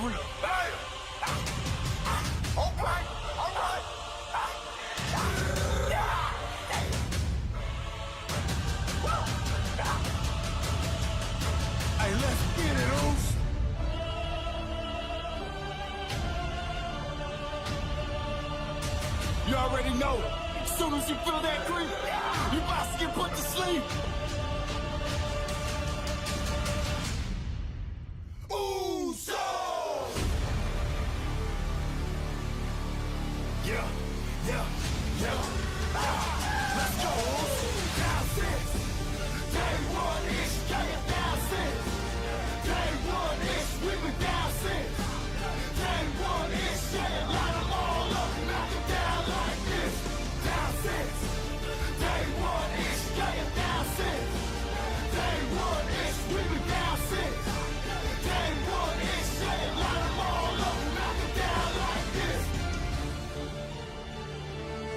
victory. Hey, let's get it, Oos. You already know. As soon as you feel that creep, you about to get put to sleep. Uso! Yeah. Let's go, Uso. Down six. Day one ish, down six. Day one ish, we been down six. Day one ish, light them all up, knock them down like this. Down six. Day one ish, down six. Day one ish, we been down six. Day one ish, light them all up, knock them down like this.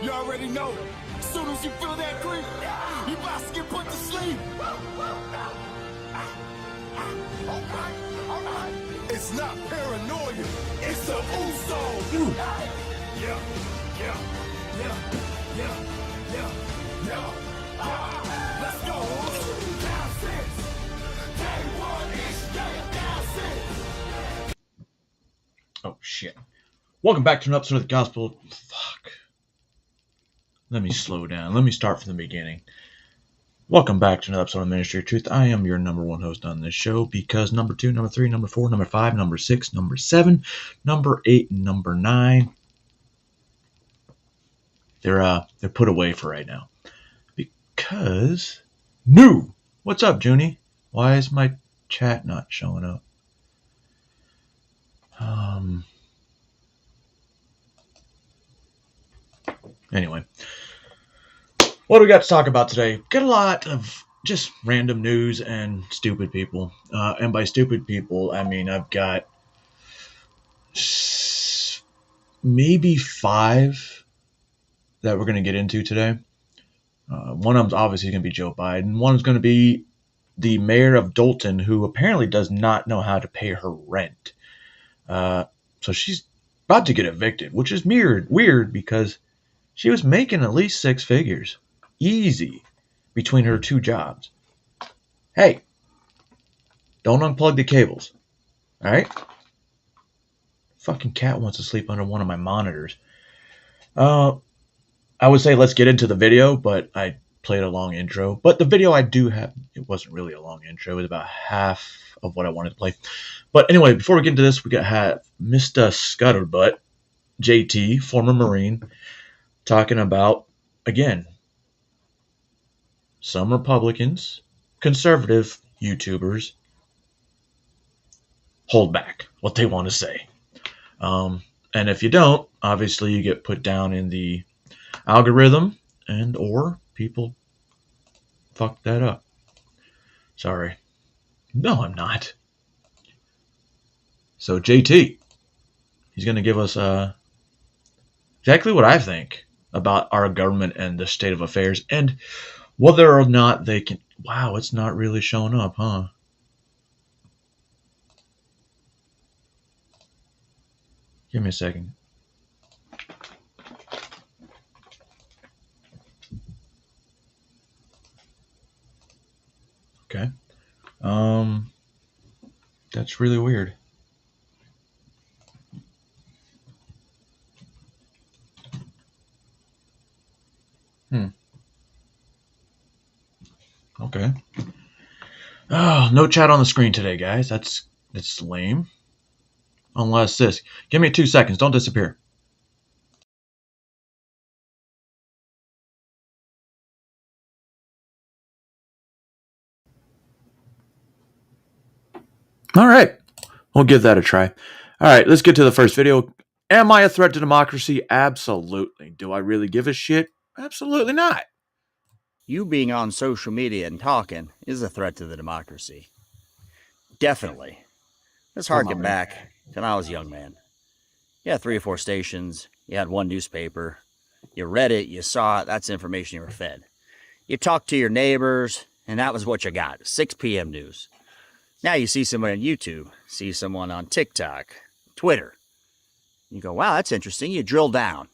You already know. As soon as you feel that creep, you about to get put to sleep. Alright. It's not paranoia, it's the Uso. Yeah. Let's go. Down six. Day one ish, down six. Oh, shit. Welcome back to an episode of the Gospel. Fuck. Let me slow down. Let me start from the beginning. Welcome back to another episode of Ministry of Truth. I am your number one host on this show because number 2, number 3, number 4, number 5, number 6, number 7, number 8, and number 9, they're put away for right now. Because new. What's up, Junie? Why is my chat not showing up? Anyway, what do we got to talk about today? Got a lot of just random news and stupid people. And by stupid people, I mean I've got maybe 5 that we're going to get into today. One of them's obviously going to be Joe Biden. One is going to be the mayor of Dolton, who apparently does not know how to pay her rent. So she's about to get evicted, which is weird because she was making at least 6 figures. Easy. Between her 2 jobs. Hey. Don't unplug the cables. Alright? Fucking cat wants to sleep under one of my monitors. I would say let's get into the video, but I played a long intro. But the video I do have, it wasn't really a long intro. It was about half of what I wanted to play. But anyway, before we get into this, we got Mr. Scuttlebutt, JT, former Marine, talking about, again, some Republicans, conservative YouTubers, hold back what they want to say. And if you don't, obviously you get put down in the algorithm and or people fuck that up. Sorry. No, I'm not. So JT, he's going to give us exactly what I think about our government and the state of affairs and whether or not they can... Wow, it's not really showing up, huh? Give me a second. Okay. That's really weird. Okay. Oh, no chat on the screen today, guys. That's lame. Unless this. Give me 2 seconds. Don't disappear. All right. We'll give that a try. All right, let's get to the first video. Am I a threat to democracy? Absolutely. Do I really give a shit? Absolutely not. You being on social media and talking is a threat to the democracy. Definitely. Let's harken back to when I was a young man. You had 3 or 4 stations. You had 1 newspaper. You read it. You saw it. That's information you were fed. You talked to your neighbors, and that was what you got. 6 p.m. news. Now you see someone on YouTube, see someone on TikTok, Twitter. You go, wow, that's interesting. You drill down.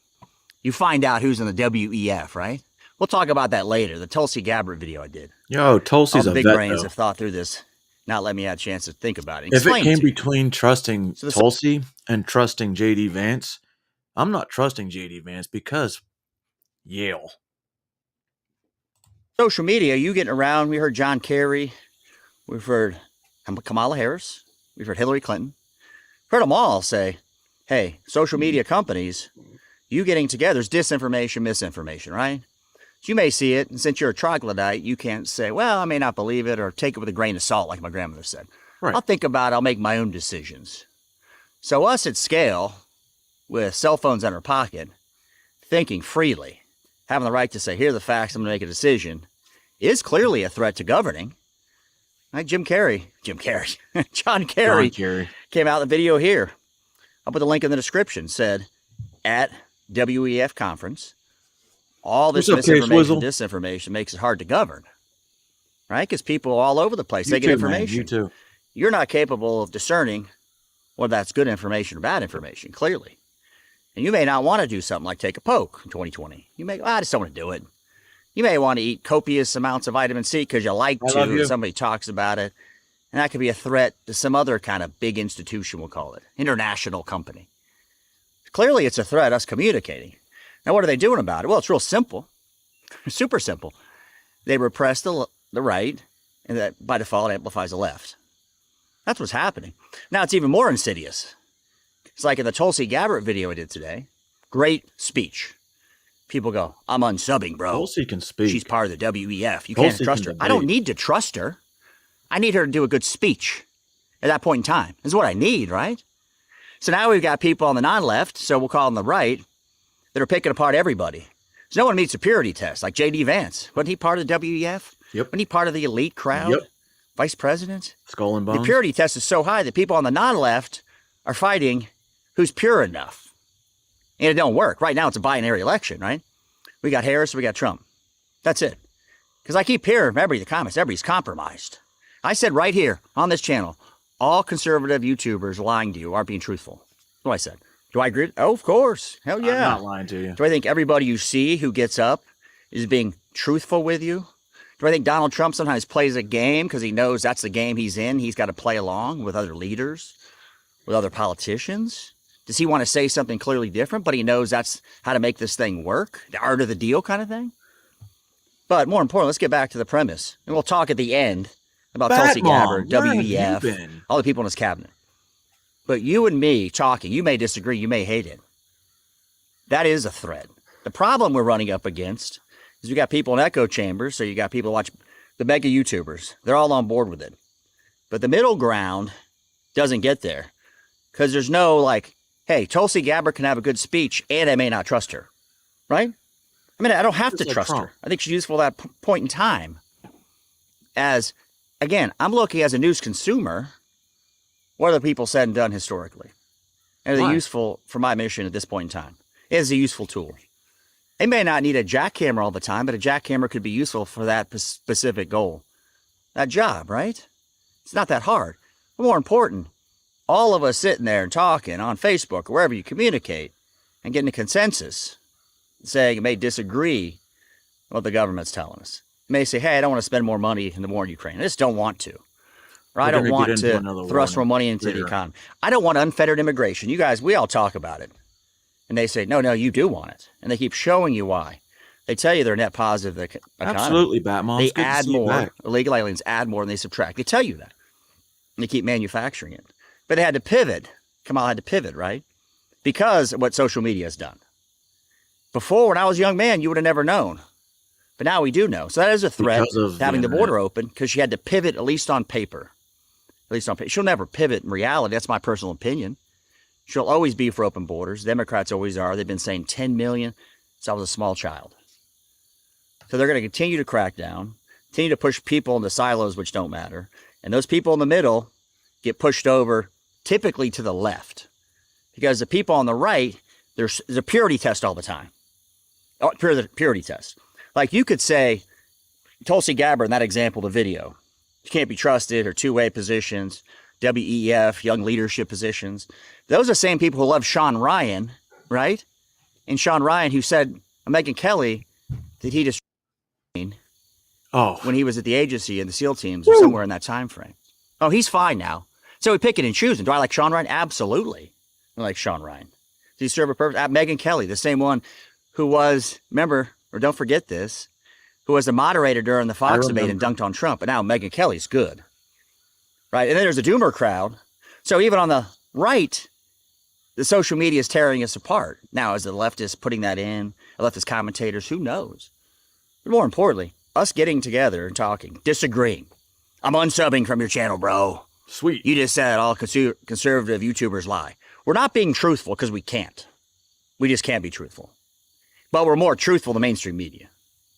You find out who's in the WEF, right? We'll talk about that later. The Tulsi Gabbard video I did. Yo, All Tulsi's the a big vet, brains though. have thought through this, not let me have a chance to think about it. If it Explain came to you. between trusting So the- Tulsi and trusting JD Vance, I'm not trusting JD Vance because Yale. Social media, you getting around. We heard John Kerry. We've heard Kamala Harris. We've heard Hillary Clinton. Heard them all say, hey, social media companies, you getting together is disinformation, misinformation, right? So you may see it, and since you're a troglodyte, you can't say, well, I may not believe it or take it with a grain of salt, like my grandmother said. Right. I'll think about it. I'll make my own decisions. So us at scale, with cell phones in our pocket, thinking freely, having the right to say, here are the facts, I'm going to make a decision, is clearly a threat to governing. Like John Kerry John Kerry. came out in the video here. I'll put the link in the description. Said, at WEF conference, all this What's up, Case misinformation, Wizzle? disinformation makes it hard to govern. Right? Because people all over the place, You they get too, man. information. You too. You're not capable of discerning whether that's good information or bad information, clearly. And you may not want to do something like take a poke in 2020. You may, I just don't want to do it. You may want to eat copious amounts of vitamin C because you like I to, love you. and somebody talks about it. And that could be a threat to some other kind of big institution, we'll call it, international company. Clearly, it's a threat, us communicating. Now, what are they doing about it? Well, it's real simple, super simple. They repress the right, and that by default amplifies the left. That's what's happening. Now, it's even more insidious. It's like in the Tulsi Gabbard video I did today. Great speech. People go, I'm unsubbing, bro. Tulsi can speak. She's part of the WEF. You Tulsi can't trust her. can I don't debate. need to trust her. I need her to do a good speech at that point in time. This is what I need, right? So now we've got people on the non-left, so we'll call them the right, that are picking apart everybody. So no one meets a purity test, like J.D. Vance. Wasn't he part of the WEF? Yep. Wasn't he part of the elite crowd? Yep. Vice president? Skull and The bones. purity test is so high that people on the non-left are fighting who's pure enough. And it don't work. Right now it's a binary election, right? We got Harris, we got Trump. That's it. Because I keep hearing from the comments, everybody's compromised. I said right here on this channel, all conservative YouTubers lying to you aren't being truthful. That's what I said. Do I agree? Oh, of course. Hell I'm yeah. not lying to you. Do I think everybody you see who gets up is being truthful with you? Do I think Donald Trump sometimes plays a game because he knows that's the game he's in? He's got to play along with other leaders, with other politicians? Does he want to say something clearly different, but he knows that's how to make this thing work? The art of the deal kind of thing? But more important, let's get back to the premise. And we'll talk at the end about Tulsi Bat Mom, Gabbard, where have you WEF, been? all the people in his cabinet. But you and me talking, you may disagree, you may hate it. That is a threat. The problem we're running up against is we got people in echo chambers, so you got people who watch the mega YouTubers. They're all on board with it. But the middle ground doesn't get there because there's no like, hey, Tulsi Gabbard can have a good speech and I may not trust her, right? I mean, I don't have to Just like trust Trump. her. I think she's useful at that point in time. As, again, I'm looking as a news consumer, what are the people said and done historically? And are they Right. useful for my mission at this point in time? It is a useful tool. They may not need a jackhammer all the time, but a jackhammer could be useful for that specific goal. That job, right? It's not that hard. But more important, all of us sitting there and talking on Facebook or wherever you communicate and getting a consensus, saying it may disagree with what the government's telling us. It may say, hey, I don't want to spend more money in the war in Ukraine. I just don't want to. Or I We're don't gonna want get into another to war thrust more money into the later. economy. I don't want unfettered immigration. You guys, we all talk about it. And they say, no, you do want it. And they keep showing you why. They tell you they're net positive the economy. Absolutely, Bat Mom. They It's good to add see you more. back. Illegal aliens add more than they subtract. They tell you that. And they keep manufacturing it. But they had to pivot. Kamala had to pivot, right? Because of what social media has done. Before, when I was a young man, you would have never known. But now we do know. So that is a threat Because of to having the the border open because she had to pivot at least on paper. At least on paper. She'll never pivot in reality. That's my personal opinion. She'll always be for open borders. Democrats always are. They've been saying 10 million since I was a small child. So they're going to continue to crack down, continue to push people into silos which don't matter. And those people in the middle get pushed over typically to the left. Because the people on the right, there's a purity test all the time. Oh, purity test. Like you could say, Tulsi Gabbard in that example, the video, you can't be trusted or two-way positions. WEF, young leadership positions. Those are the same people who love Sean Ryan, right? And Sean Ryan, who said Megyn Kelly, did he just Oh, when he was at the agency and the SEAL teams or somewhere in that time frame? Oh, he's fine now. So we pick it and choose. And do I like Sean Ryan? Absolutely. I like Sean Ryan. Does he serve a purpose? Megyn Kelly, the same one who was, remember, or don't forget this, who was the moderator during the Fox debate and dunked on Trump. And now Megyn Kelly's good. Right? And then there's a doomer crowd. So even on the right, the social media is tearing us apart. Now, is the leftist putting that in? The leftist commentators, who knows? But more importantly, us getting together and talking, disagreeing. I'm unsubbing from your channel, bro. sweet. You just said all conservative YouTubers lie. We're not being truthful because we can't. We just can't be truthful. But we're more truthful than mainstream media.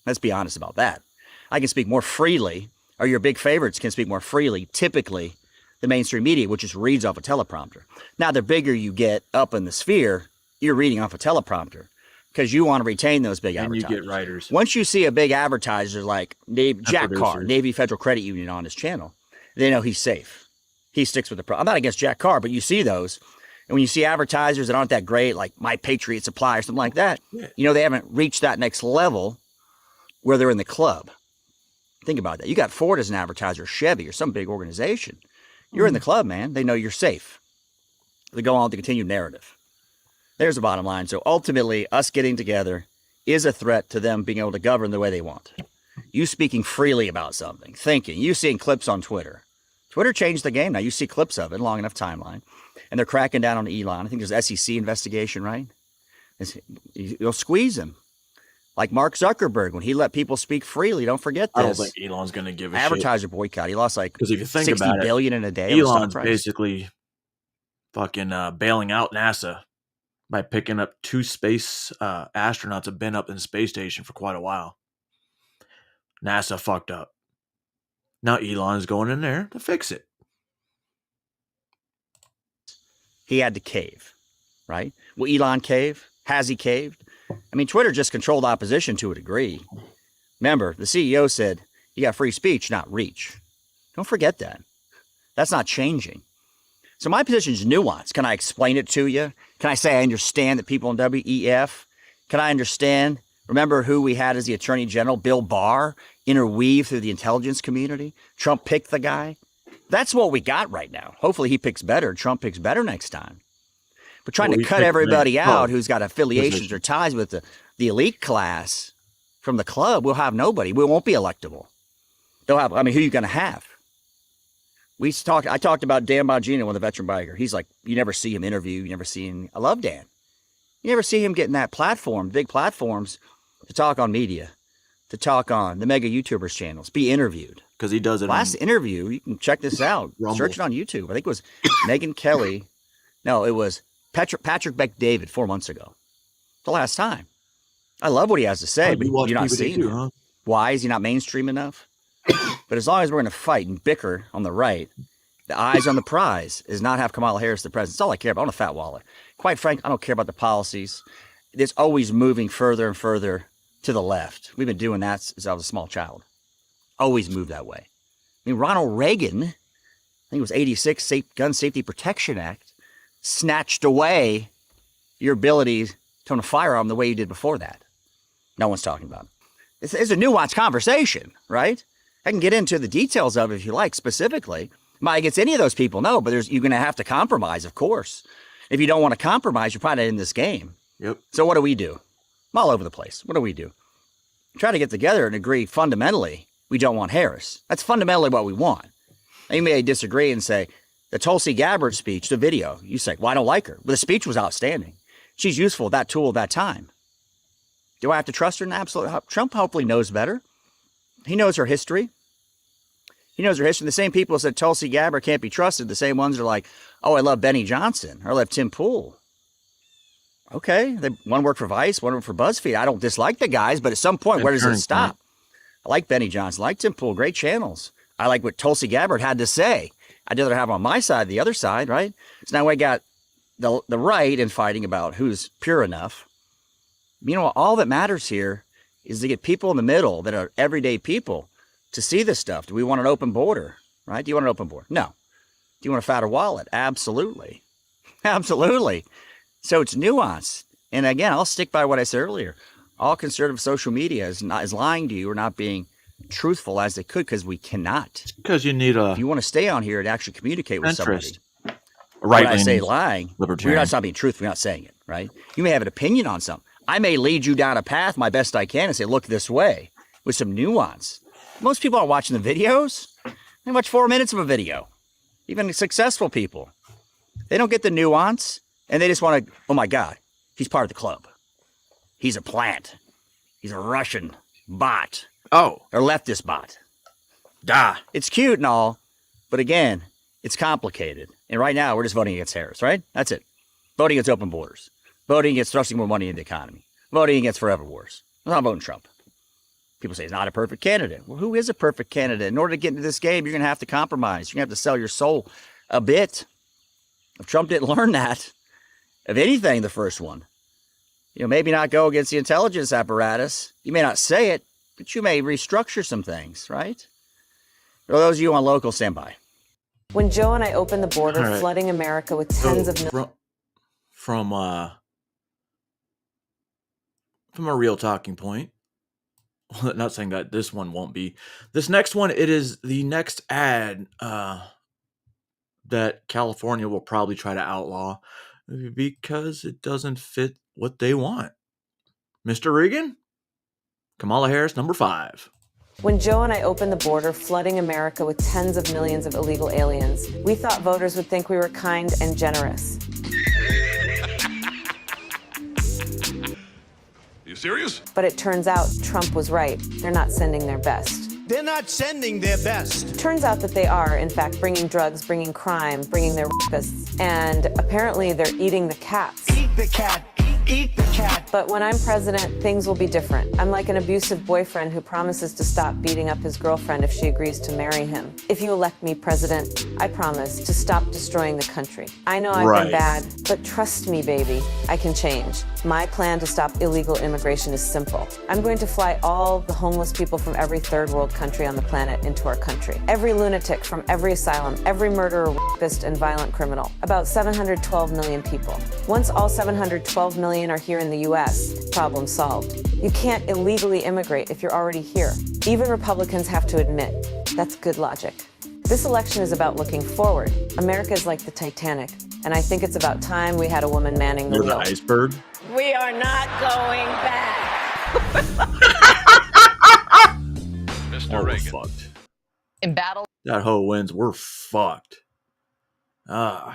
Let's be honest about that. I can speak more freely, or your big favorites can speak more freely, typically, the mainstream media, which just reads off a teleprompter. Now, the bigger you get up in the sphere, you're reading off a teleprompter because you want to retain those big And you advertisers. get writers. Once you see a big advertiser like Jack Carr, producers. Navy Federal Credit Union on his channel, they know he's safe. He sticks with the pro. I'm not against Jack Carr, but you see those. And when you see advertisers that aren't that great, like My Patriot Supply or something like that, Yeah. you know, they haven't reached that next level where they're in the club. Think about that. You got Ford as an advertiser, Chevy, or some big organization. You're in the club, man. They know you're safe. They go on with the continued narrative. There's the bottom line. So ultimately, us getting together is a threat to them being able to govern the way they want. You speaking freely about something, thinking, you seeing clips on Twitter. Twitter changed the game. Now you see clips of it, long enough timeline. And they're cracking down on Elon. I think there's SEC investigation, right? You'll squeeze him. Like Mark Zuckerberg, when he let people speak freely. Don't forget I don't this. think Elon's going to give a shit. Advertiser boycott. He lost like Because if you think 60 about it, billion in a day. on the stock Elon's price. basically fucking bailing out NASA by picking up 2 space astronauts have been up in the space station for quite a while. NASA fucked up. Now Elon's going in there to fix it. He had to cave, right? Will Elon cave? Has he caved? I mean, Twitter just controlled opposition to a degree. Remember, the CEO said, you got free speech, not reach. Don't forget that. That's not changing. So my position is nuanced. Can I explain it to you? Can I say I understand that people in WEF? Can I understand? Remember who we had as the Attorney General, Bill Barr, interweave through the intelligence community? Trump picked the guy. That's what we got right now. Hopefully he picks better. Trump picks better next time. But trying Well, to he cut picked everybody me. out Oh, who's got affiliations or ties with the elite class from the club, we'll have nobody. We won't be electable. They'll have, I mean, who are you going to have? I talked about Dan Bongino, one of the veteran biker. He's like, you never see him interview. You never see him. I love Dan. You never see him getting that platform, big platforms, to talk on media, to talk on the mega YouTubers channels, be interviewed. Because he does it Last on interview, you can check this out. Rumble. Search it on YouTube. I think it was Megyn Kelly. No, it was Patrick Beck David 4 months ago. The last time. I love what he has to say, Oh, but you watch you're not PBD seeing too, it. huh? Why is he not mainstream enough? But as long as we're going to fight and bicker on the right, the eyes on the prize is not have Kamala Harris the president. That's all I care about. I want a fat wallet. Quite frank, I don't care about the policies. It's always moving further and further to the left. We've been doing that since I was a small child. Always moved that way. I mean, Ronald Reagan, I think it was 86, Gun Safety Protection Act, snatched away your ability to own a firearm the way you did before that. No one's talking about it. It's a nuanced conversation, right? I can get into the details of it if you like, specifically. Am I against any of those people? No, but you're going to have to compromise, of course. If you don't want to compromise, you're probably not in this game. Yep. So what do we do? I'm all over the place. What do we do? Try to get together and agree fundamentally we don't want Harris. That's fundamentally what we want. Now, you may disagree and say, the Tulsi Gabbard speech, the video, you say, well, I don't like her. But the speech was outstanding. She's useful, that tool at that time. Do I have to trust her? Absolutely. Trump hopefully knows better. He knows her history. He knows her history. The same people who said Tulsi Gabbard can't be trusted, the same ones are like, oh, I love Benny Johnson, or I love Tim Pool. Okay, one worked for Vice, one worked for BuzzFeed. I don't dislike the guys, but at some point, where does it stop? I like Benny Johnson, I like Tim Pool, great channels. I like what Tulsi Gabbard had to say. I'd rather have on my side the other side, right? So now I got the right in fighting about who's pure enough. You know, all that matters here is to get people in the middle that are everyday people to see this stuff. Do we want an open border, right? Do you want an open border? No. Do you want a fatter wallet? Absolutely. Absolutely. So it's nuanced. And again, I'll stick by what I said earlier. All conservative social media is lying to you or not being truthful as they could, because we cannot. Because you need a If you want to stay on here and actually communicate with centrist, somebody, right? when I say lying, libertarian. we're not being truthful. We're not saying it, right? You may have an opinion on something. I may lead you down a path my best I can and say, look this way, with some nuance. Most people are watching the videos. They watch 4 minutes of a video. Even successful people. They don't get the nuance, and they just want to, oh my God, he's part of the club. He's a plant. He's a Russian bot. Oh, Or leftist bot. da. It's cute and all, but again, it's complicated. And right now, we're just voting against Harris, right? That's it. Voting against open borders. Voting against thrusting more money into the economy. Voting against forever wars. I'm not voting Trump. People say he's not a perfect candidate. Well, who is a perfect candidate? In order to get into this game, you're going to have to compromise. You're going to have to sell your soul a bit. If Trump didn't learn that, if anything, the first one, maybe not go against the intelligence apparatus. You may not say it, but you may restructure some things, right? For those of you on local, stand by. When Joe and I opened the border, All right. flooding America with tens of millions. From a real talking point. Not saying that this one won't be. This next one, it is the next ad that California will probably try to outlaw because it doesn't fit what they want. Mr. Reagan, Kamala Harris, number 5. When Joe and I opened the border, flooding America with tens of millions of illegal aliens, we thought voters would think we were kind and generous. You serious? But it turns out Trump was right. They're not sending their best. They're not sending their best. Turns out that they are, in fact, bringing drugs, bringing crime, bringing their rapists, and apparently they're eating the cats. Eat the cat. Eat the cat. But when I'm president, things will be different. I'm like an abusive boyfriend who promises to stop beating up his girlfriend if she agrees to marry him. If you elect me president, I promise to stop destroying the country. I know I've Right. been bad, but trust me, baby, I can change. My plan to stop illegal immigration is simple. I'm going to fly all the homeless people from every third world country on the planet into our country. Every lunatic from every asylum, every murderer, rapist, and violent criminal. About 712 million people. Once all 712 million are here in the U.S., problem solved. You can't illegally immigrate if you're already here. Even Republicans have to admit that's good logic. This election is about looking forward. America is like the Titanic, and I think it's about time we had a woman manning the You're the wheel. iceberg. We are not going back. Mr. Oh, we're Reagan. fucked. In battle That hoe wins. We're fucked. All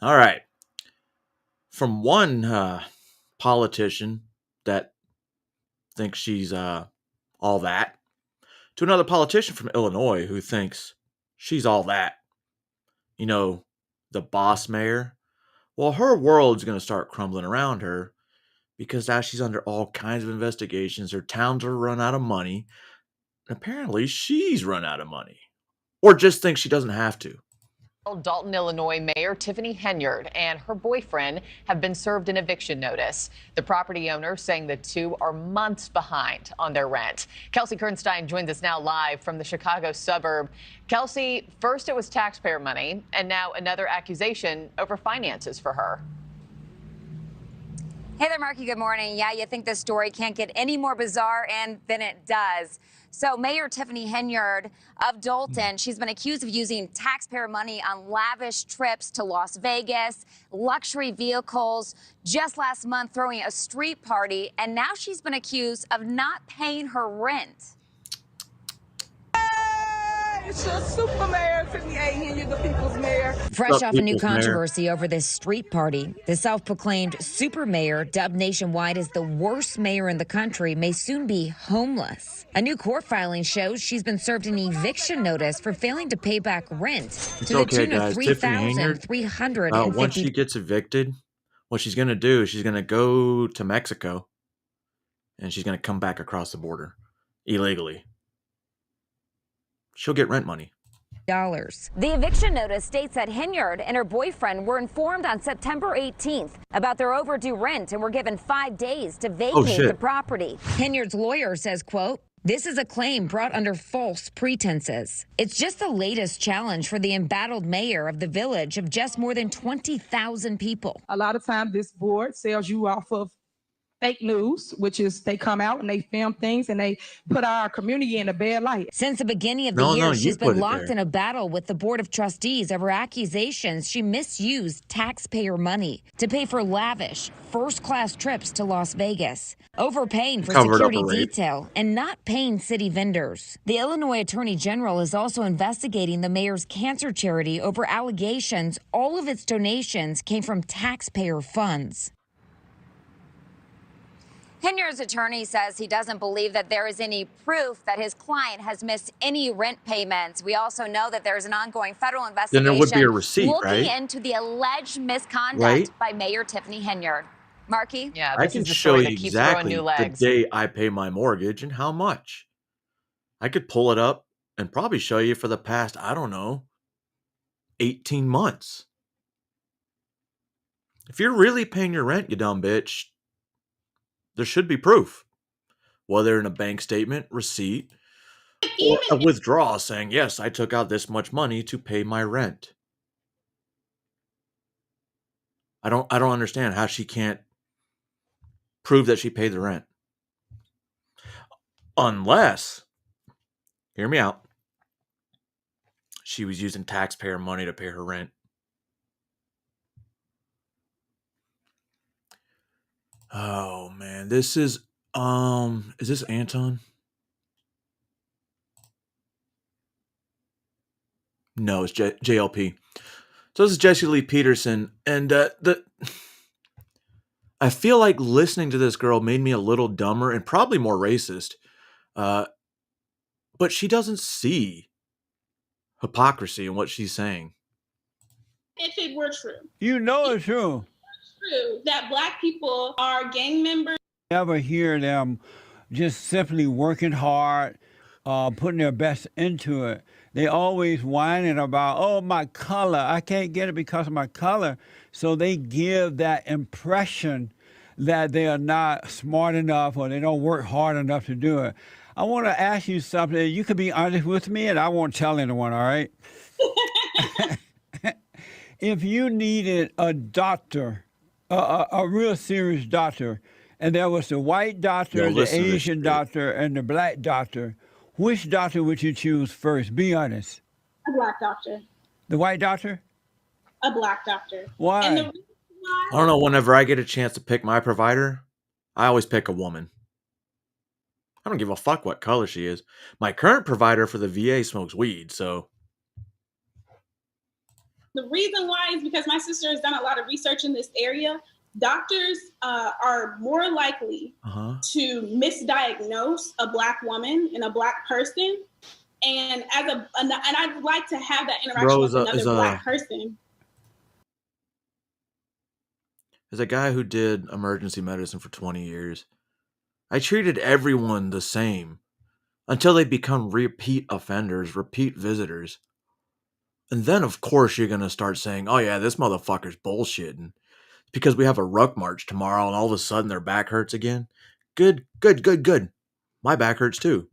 right. From one politician that thinks she's all that, to another politician from Illinois who thinks she's all that. The boss mayor. Well, her world's going to start crumbling around her because now she's under all kinds of investigations. Her towns are run out of money. And apparently, she's run out of money. Or just thinks she doesn't have to. Dalton, Illinois Mayor Tiffany Henyard and her boyfriend have been served an eviction notice. The property owner saying the two are months behind on their rent. Kelsey Kernstein joins us now live from the Chicago suburb. Kelsey, first it was taxpayer money, and now another accusation over finances for her. Hey there, Marky. Good morning. Yeah, you think this story can't get any more bizarre, and then it does. So Mayor Tiffany Henyard of Dalton, she's been accused of using taxpayer money on lavish trips to Las Vegas, luxury vehicles, just last month throwing a street party, and now she's been accused of not paying her rent. It's your super mayor, Tiffany A. Henyard, the people's mayor. Fresh What's up, off a new people's mayor? controversy over this street party, the self-proclaimed super mayor, dubbed nationwide as the worst mayor in the country, may soon be homeless. A new court filing shows she's been served an eviction notice for failing to pay back rent It's to the okay, tune of guys. Tiffany Henyard, $3,350. once she gets evicted, what she's going to do is she's going to go to Mexico and she's going to come back across the border illegally. She'll get rent money. The eviction notice states that Henyard and her boyfriend were informed on September 18th about their overdue rent and were given 5 days to vacate shit. the property. Henyard's lawyer says, quote, This is a claim brought under false pretenses. It's just the latest challenge for the embattled mayor of the village of just more than 20,000 people. A lot of times this board sells you off of fake news, which is they come out and they film things and they put our community in a bad light. Since the beginning of the No, year, you she's put been it locked there. in a battle with the Board of Trustees over accusations she misused taxpayer money to pay for lavish, first-class trips to Las Vegas, overpaying for Covered up a security rape. detail, and not paying city vendors. The Illinois Attorney General is also investigating the mayor's cancer charity over allegations all of its donations came from taxpayer funds. Henyard's attorney says he doesn't believe that there is any proof that his client has missed any rent payments. We also know that there's an ongoing federal investigation Then there would be a receipt, looking right? into the alleged misconduct Right? by Mayor Tiffany Henyard. Marky? Yeah, I this can is the show story you that keeps growing exactly new the legs. day I pay my mortgage and how much. I could pull it up and probably show you for the past, I don't know, 18 months. If you're really paying your rent, you dumb bitch, there should be proof. Whether in a bank statement, receipt, or a withdrawal saying, yes, I took out this much money to pay my rent. I don't understand how she can't prove that she paid the rent. Unless, hear me out, she was using taxpayer money to pay her rent. Oh man, this is this Anton? No, it's JLP. So this is Jesse Lee Peterson, and I feel like listening to this girl made me a little dumber and probably more racist. But she doesn't see hypocrisy in what she's saying. If it were true, You know it's true. true that Black people are gang members. Never hear them just simply working hard, putting their best into it. They always whining about, oh, my color. I can't get it because of my color. So they give that impression that they are not smart enough or they don't work hard enough to do it. I want to ask you something. You can be honest with me, and I won't tell anyone, all right? If you needed a doctor, a real serious doctor, and there was the white doctor, the listen to this Asian shit. doctor, and the black doctor, which doctor would you choose first? Be honest. A Black doctor. The white doctor? A Black doctor. Why? And the reason why, I don't know, whenever I get a chance to pick my provider, I always pick a woman. I don't give a fuck what color she is. My current provider for the VA smokes weed, so the reason why is because my sister has done a lot of research in this area. Doctors are more likely to misdiagnose a Black woman and a Black person, and and I'd like to have that interaction Bro, with another Black person. as a guy who did emergency medicine for 20 years, I treated everyone the same until they become repeat offenders, repeat visitors. And then, of course, you're going to start saying, oh, yeah, this motherfucker's bullshitting. Because we have a ruck march tomorrow and all of a sudden their back hurts again. Good. My back hurts too.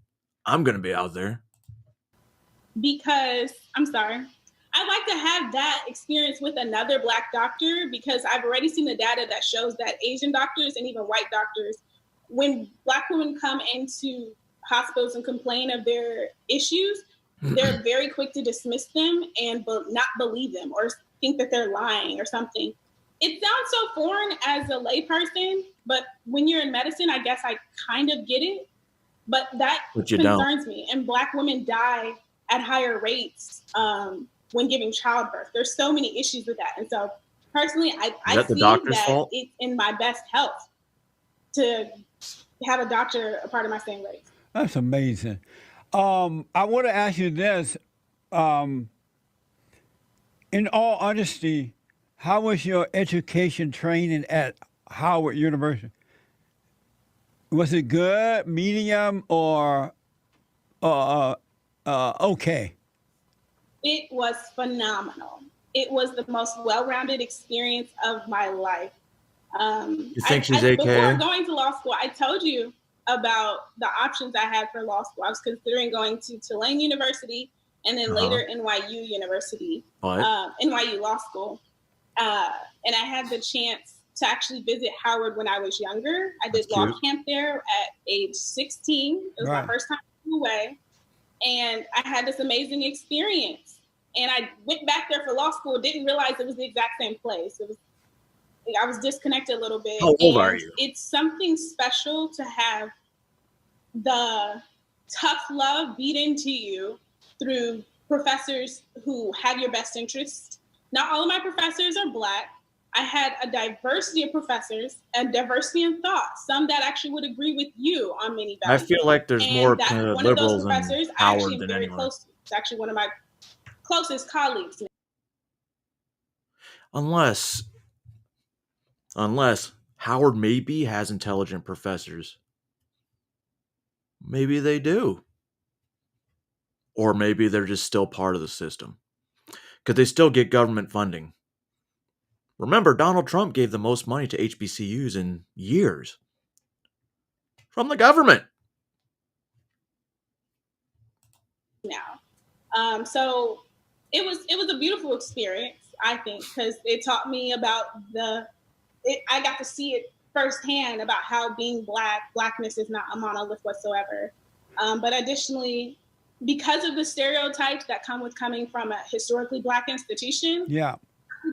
I'm going to be out there. Because, I'm sorry, I'd like to have that experience with another Black doctor because I've already seen the data that shows that Asian doctors and even white doctors, when Black women come into hospitals and complain of their issues, they're very quick to dismiss them and not believe them or think that they're lying or something. It sounds so foreign as a layperson, but when you're in medicine, I guess I kind of get it. But that concerns me. And Black women die at higher rates when giving childbirth. There's so many issues with that. And so personally, I see that it's in my best health to have a doctor a part of my same race. That's amazing. I want to ask you this. In all honesty, how was your education training at Howard University? Was it good, medium, or okay? It was phenomenal. It was the most well-rounded experience of my life. You think she's AKA? Before going to law school, I told you about the options I had for law school. I was considering going to Tulane University and then later NYU University, NYU Law School. And I had the chance to actually visit Howard when I was younger. I did law camp there at age 16. It was my first time away. And I had this amazing experience. And I went back there for law school, didn't realize it was the exact same place. I was disconnected a little bit. How old are you? It's something special to have the tough love beat into you through professors who have your best interest. Not all of my professors are Black. I had a diversity of professors and diversity in thought, some that actually would agree with you on many values. I feel like there's more one of liberals those professors in I actually Howard am than very anyone. close to. It's actually one of my closest colleagues. Unless Howard maybe has intelligent professors. Maybe they do. Or maybe they're just still part of the system. Because they still get government funding. Remember, Donald Trump gave the most money to HBCUs in years. From the government. Now. So it was a beautiful experience, I think, because it taught me about I got to see it firsthand about how being Blackness is not a monolith whatsoever. But additionally, because of the stereotypes that come with coming from a historically Black institution, Howard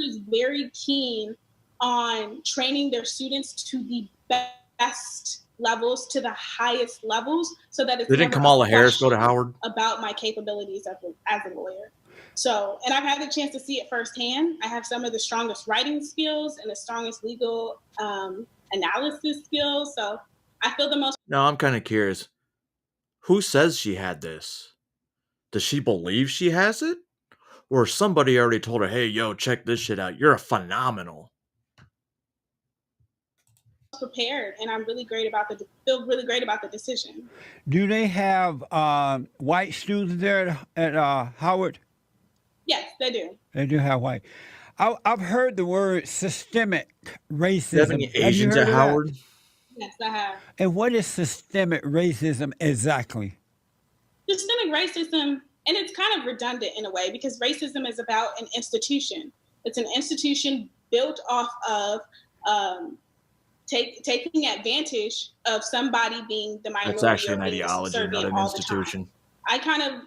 is very keen on training their students to the best levels, to the highest levels, so that it's Didn't never Kamala a Harris go to question Howard? about my capabilities as a lawyer. So, and I've had the chance to see it firsthand. I have some of the strongest writing skills and the strongest legal analysis skills. So I feel the most. No, I'm kind of curious. Who says she had this? Does she believe she has it? Or somebody already told her, hey, yo, check this shit out. You're a phenomenal. Prepared, and I'm really great about feel really great about the decision. Do they have white students there at Howard? Yes, they do. They do have white. I've heard the word systemic racism. Any Asians at Howard? Yes, I have. And what is systemic racism exactly? Systemic racism, and it's kind of redundant in a way, because racism is about an institution. It's an institution built off of taking advantage of somebody being the minority. That's actually an or being ideology, not subservient an all the institution. time. I kind of,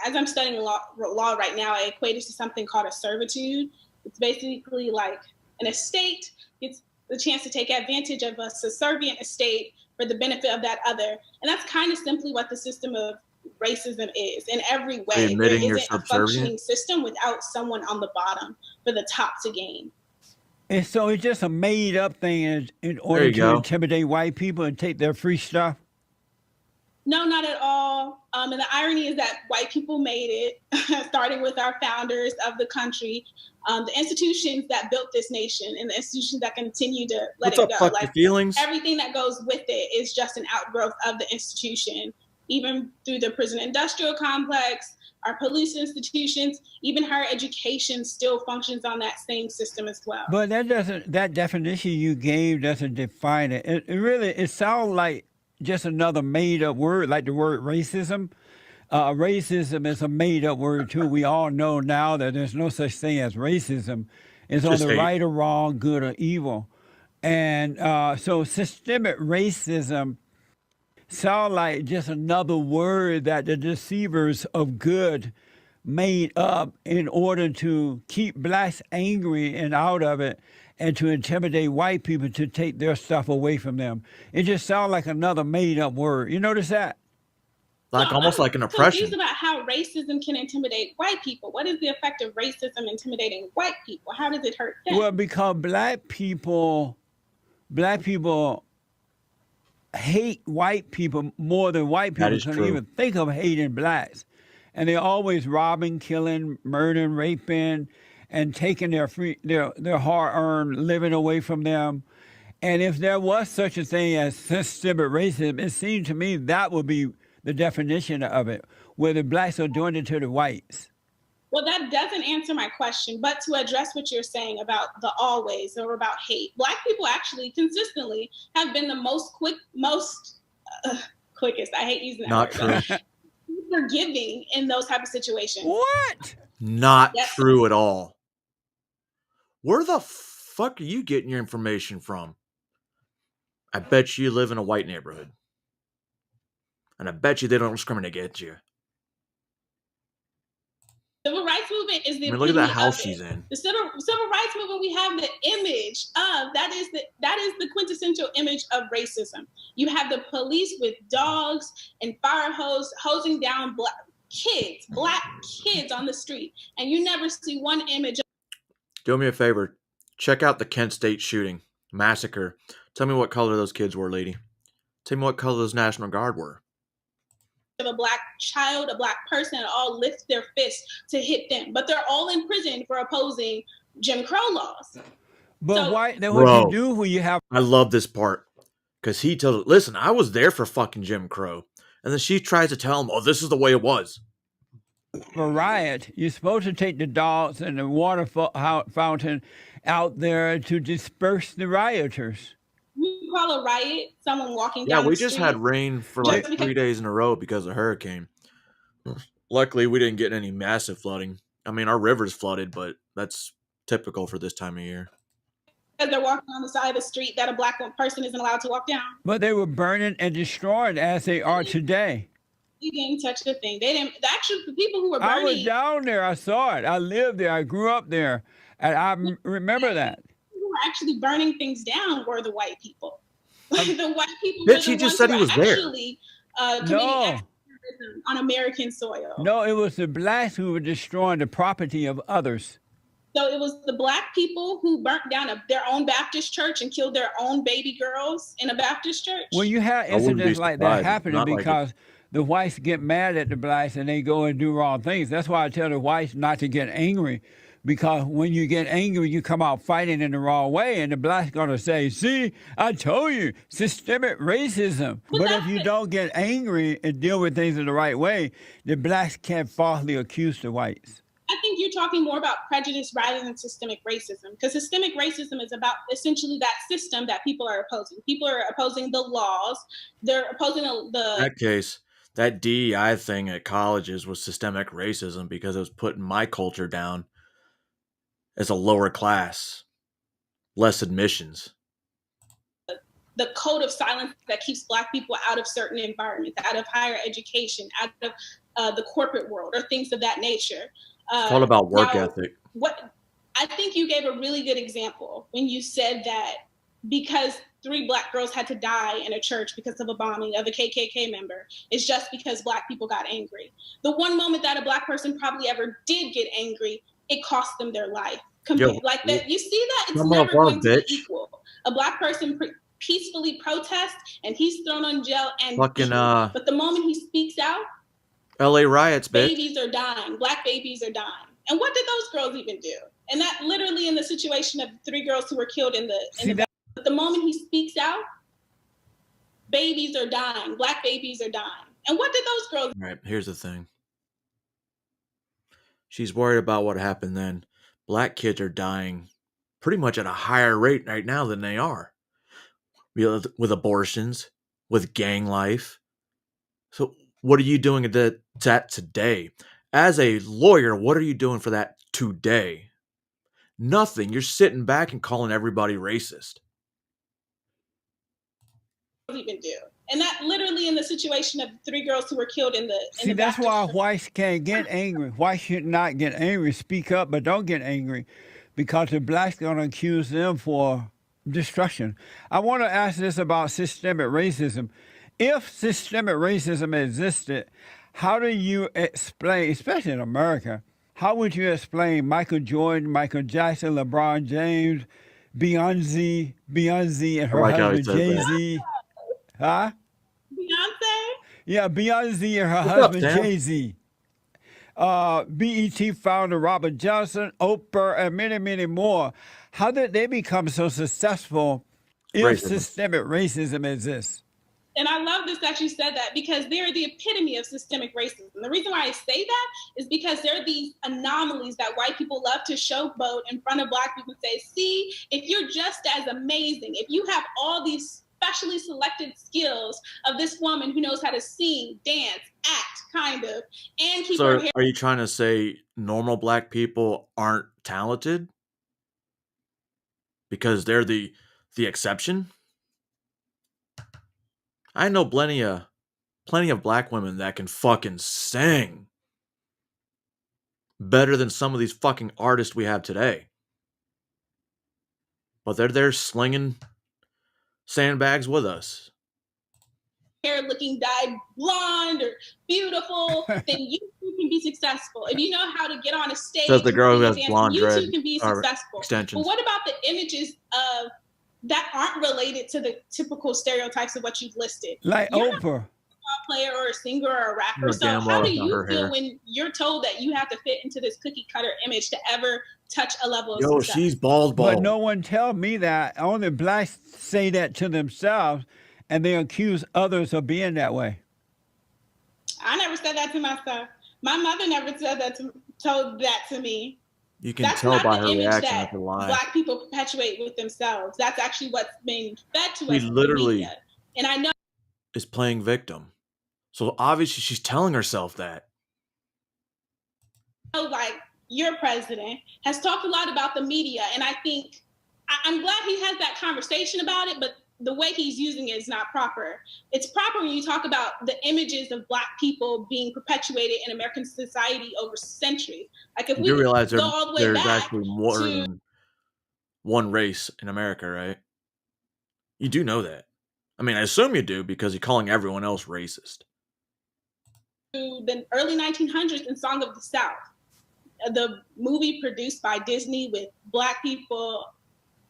as I'm studying law right now, I equate it to something called a servitude. It's basically like an estate gets the chance to take advantage of a subservient estate for the benefit of that other. And that's kind of simply what the system of racism is in every way. Admitting there you're isn't a subservient? functioning system without someone on the bottom for the top to gain. And so it's just a made up thing in order to intimidate white people and take their free stuff? No, not at all. And the irony is that white people made it, starting with our founders of the country, the institutions that built this nation and the institutions that continue to let it go. Fuck your feelings? Everything that goes with it is just an outgrowth of the institution, even through the prison industrial complex, our police institutions, even higher education still functions on that same system as well. But that definition you gave doesn't define it. It sounds like just another made up word, like the word racism. Racism is a made up word too. We all know now that there's no such thing as racism. It's on the right or wrong, good or evil. And so systemic racism sound like just another word that the deceivers of good made up in order to keep blacks angry and out of it and to intimidate white people to take their stuff away from them. It just sounds like another made up word. You notice that? Almost like an I'm oppression. confused about how racism can intimidate white people. What is the effect of racism intimidating white people? How does it hurt them? Well, because black people hate white people more than white people can even think of hating blacks. And they're always robbing, killing, murdering, raping, and taking their hard-earned living away from them. And if there was such a thing as systemic racism, it seemed to me that would be the definition of it, where the blacks are doing it to the whites. Well, that doesn't answer my question, but to address what you're saying about the always or about hate, Black people actually consistently have been the most quickest. I hate using that Not word. true. Forgiving in those type of situations. What? Not Yep. true at all. Where the fuck are you getting your information from? I bet you live in a white neighborhood. And I bet you they don't discriminate against you. Civil rights movement is the I mean, look at that epitome house of it. she's in. The civil rights movement, we have the image of that is the quintessential image of racism. You have the police with dogs and fire hosing down black kids on the street, and you never see one image Do me a favor. Check out the Kent State shooting massacre. Tell me what color those kids were, lady. Tell me what color those National Guard were. of a black child, a black person, and all lift their fists to hit them. But they're all in prison for opposing Jim Crow laws. But So- why? Then what Bro. you do when you have I love this part. Because he tells her, listen, I was there for fucking Jim Crow. And then she tries to tell him, oh, this is the way it was. a riot, you're supposed to take the dogs and the water fountain out there to disperse the rioters. You call a riot someone walking Yeah, down we the just street. had rain for Just like because- 3 days in a row because of hurricane. Luckily, we didn't get any massive flooding. I mean, our river's flooded, but that's typical for this time of year. because they're walking on the side of the street that a black person isn't allowed to walk down. But they were burning and destroying as they are today. You didn't touch the thing. They didn't. Actually, the people who were I was burning, down there. I saw it. I lived there. I grew up there. And I remember that. who were actually burning things down were the white people. the white people. Bitch, were the he just ones said who he were was there. Actually, committing No. activism on American soil. No, it was the blacks who were destroying the property of others. So it was the black people who burnt down their own Baptist church and killed their own baby girls in a Baptist church. When you have I wouldn't be incidents like that surprised. happening Not like it. because the whites get mad at the blacks and they go and do wrong things. That's why I tell the whites not to get angry, because when you get angry, you come out fighting in the wrong way, and the blacks gonna say, "See, I told you, systemic racism." But if you don't get angry and deal with things in the right way, the blacks can't falsely accuse the whites. I think you're talking more about prejudice rather than systemic racism, because systemic racism is about essentially that system that people are opposing. People are opposing the laws. They're opposing In the that case, that DEI thing at colleges was systemic racism because it was putting my culture down as a lower class, less admissions. code of silence that keeps black people out of certain environments, out of higher education, out of the corporate world, or things of that nature. It's all about work now, ethic. What I think you gave a really good example when you said that because 3 black girls had to die in a church because of a bombing of a KKK member, it's just because black people got angry. The one moment that a black person probably ever did get angry, it cost them their life. Like that, you see that it's Come never on, going to be bitch. equal. A black person peacefully protests and he's thrown on jail and Fucking, beaten. But the moment he speaks out, LA riots, bitch. babies are dying. Black babies are dying. And what did those girls even do? And that literally in the situation of 3 girls who were killed in the but the moment he speaks out, babies are dying. Black babies are dying. And what did those girls All right, here's the thing. She's worried about what happened then. Black kids are dying pretty much at a higher rate right now than they are. With abortions, with gang life. So what are you doing at that today? As a lawyer, what are you doing for that today? Nothing. You're sitting back and calling everybody racist. even do? And that literally in the situation of 3 girls who were killed in the See, that's why whites can't get angry. Whites should not get angry. Speak up, but don't get angry, because the blacks going to accuse them for destruction. I want to ask this about systemic racism. If systemic racism existed, how do you explain, especially in America, how would you explain Michael Jordan, Michael Jackson, LeBron James, Beyonce and her husband Jay-Z? Huh? Beyonce? Yeah, Beyonce and her What's up, husband Sam? Jay-Z. BET founder Robert Johnson, Oprah, and many, many more. How did they become so successful if Racism. systemic racism exists? And I love this that you said that, because they're the epitome of systemic racism. The reason why I say that is because there are these anomalies that white people love to showboat in front of black people and say, see, if you're just as amazing, if you have all these specially selected skills of this woman who knows how to sing, dance, act, kind of, and keep her So hair. are you trying to say normal black people aren't talented? Because they're the exception? I know plenty of black women that can fucking sing better than some of these fucking artists we have today. But they're there slinging sandbags with us. Hair looking dyed blonde or beautiful, then you too can be successful. If you know how to get on a stage, Says the girl who has and blonde you dread too can be or successful. extensions. But what about the images of that aren't related to the typical stereotypes of what you've listed? Like You're not Oprah. a player or a singer or a rapper. No, So damn how well do it's not you her feel hair. when you're told that you have to fit into this cookie cutter image to ever touch a level of Yo, success? she's bald. But no one tell me that. Only blacks say that to themselves, and they accuse others of being that way. I never said that to myself. My mother never said that told that to me. You can That's tell not by the her image reaction that if they're lying. Black people perpetuate with themselves. That's actually what's being fed to She us in the literally media. And I know is playing victim. So obviously she's telling herself that. like your president has talked a lot about the media, and I think I'm glad he has that conversation about it, but the way he's using it is not proper. It's proper when you talk about the images of Black people being perpetuated in American society over centuries. Like if You we do realize go all the way there's back actually more to than one race in America, right? You do know that. I mean, I assume you do because you're calling everyone else racist. the early 1900s in Song of the South, the movie produced by Disney with Black people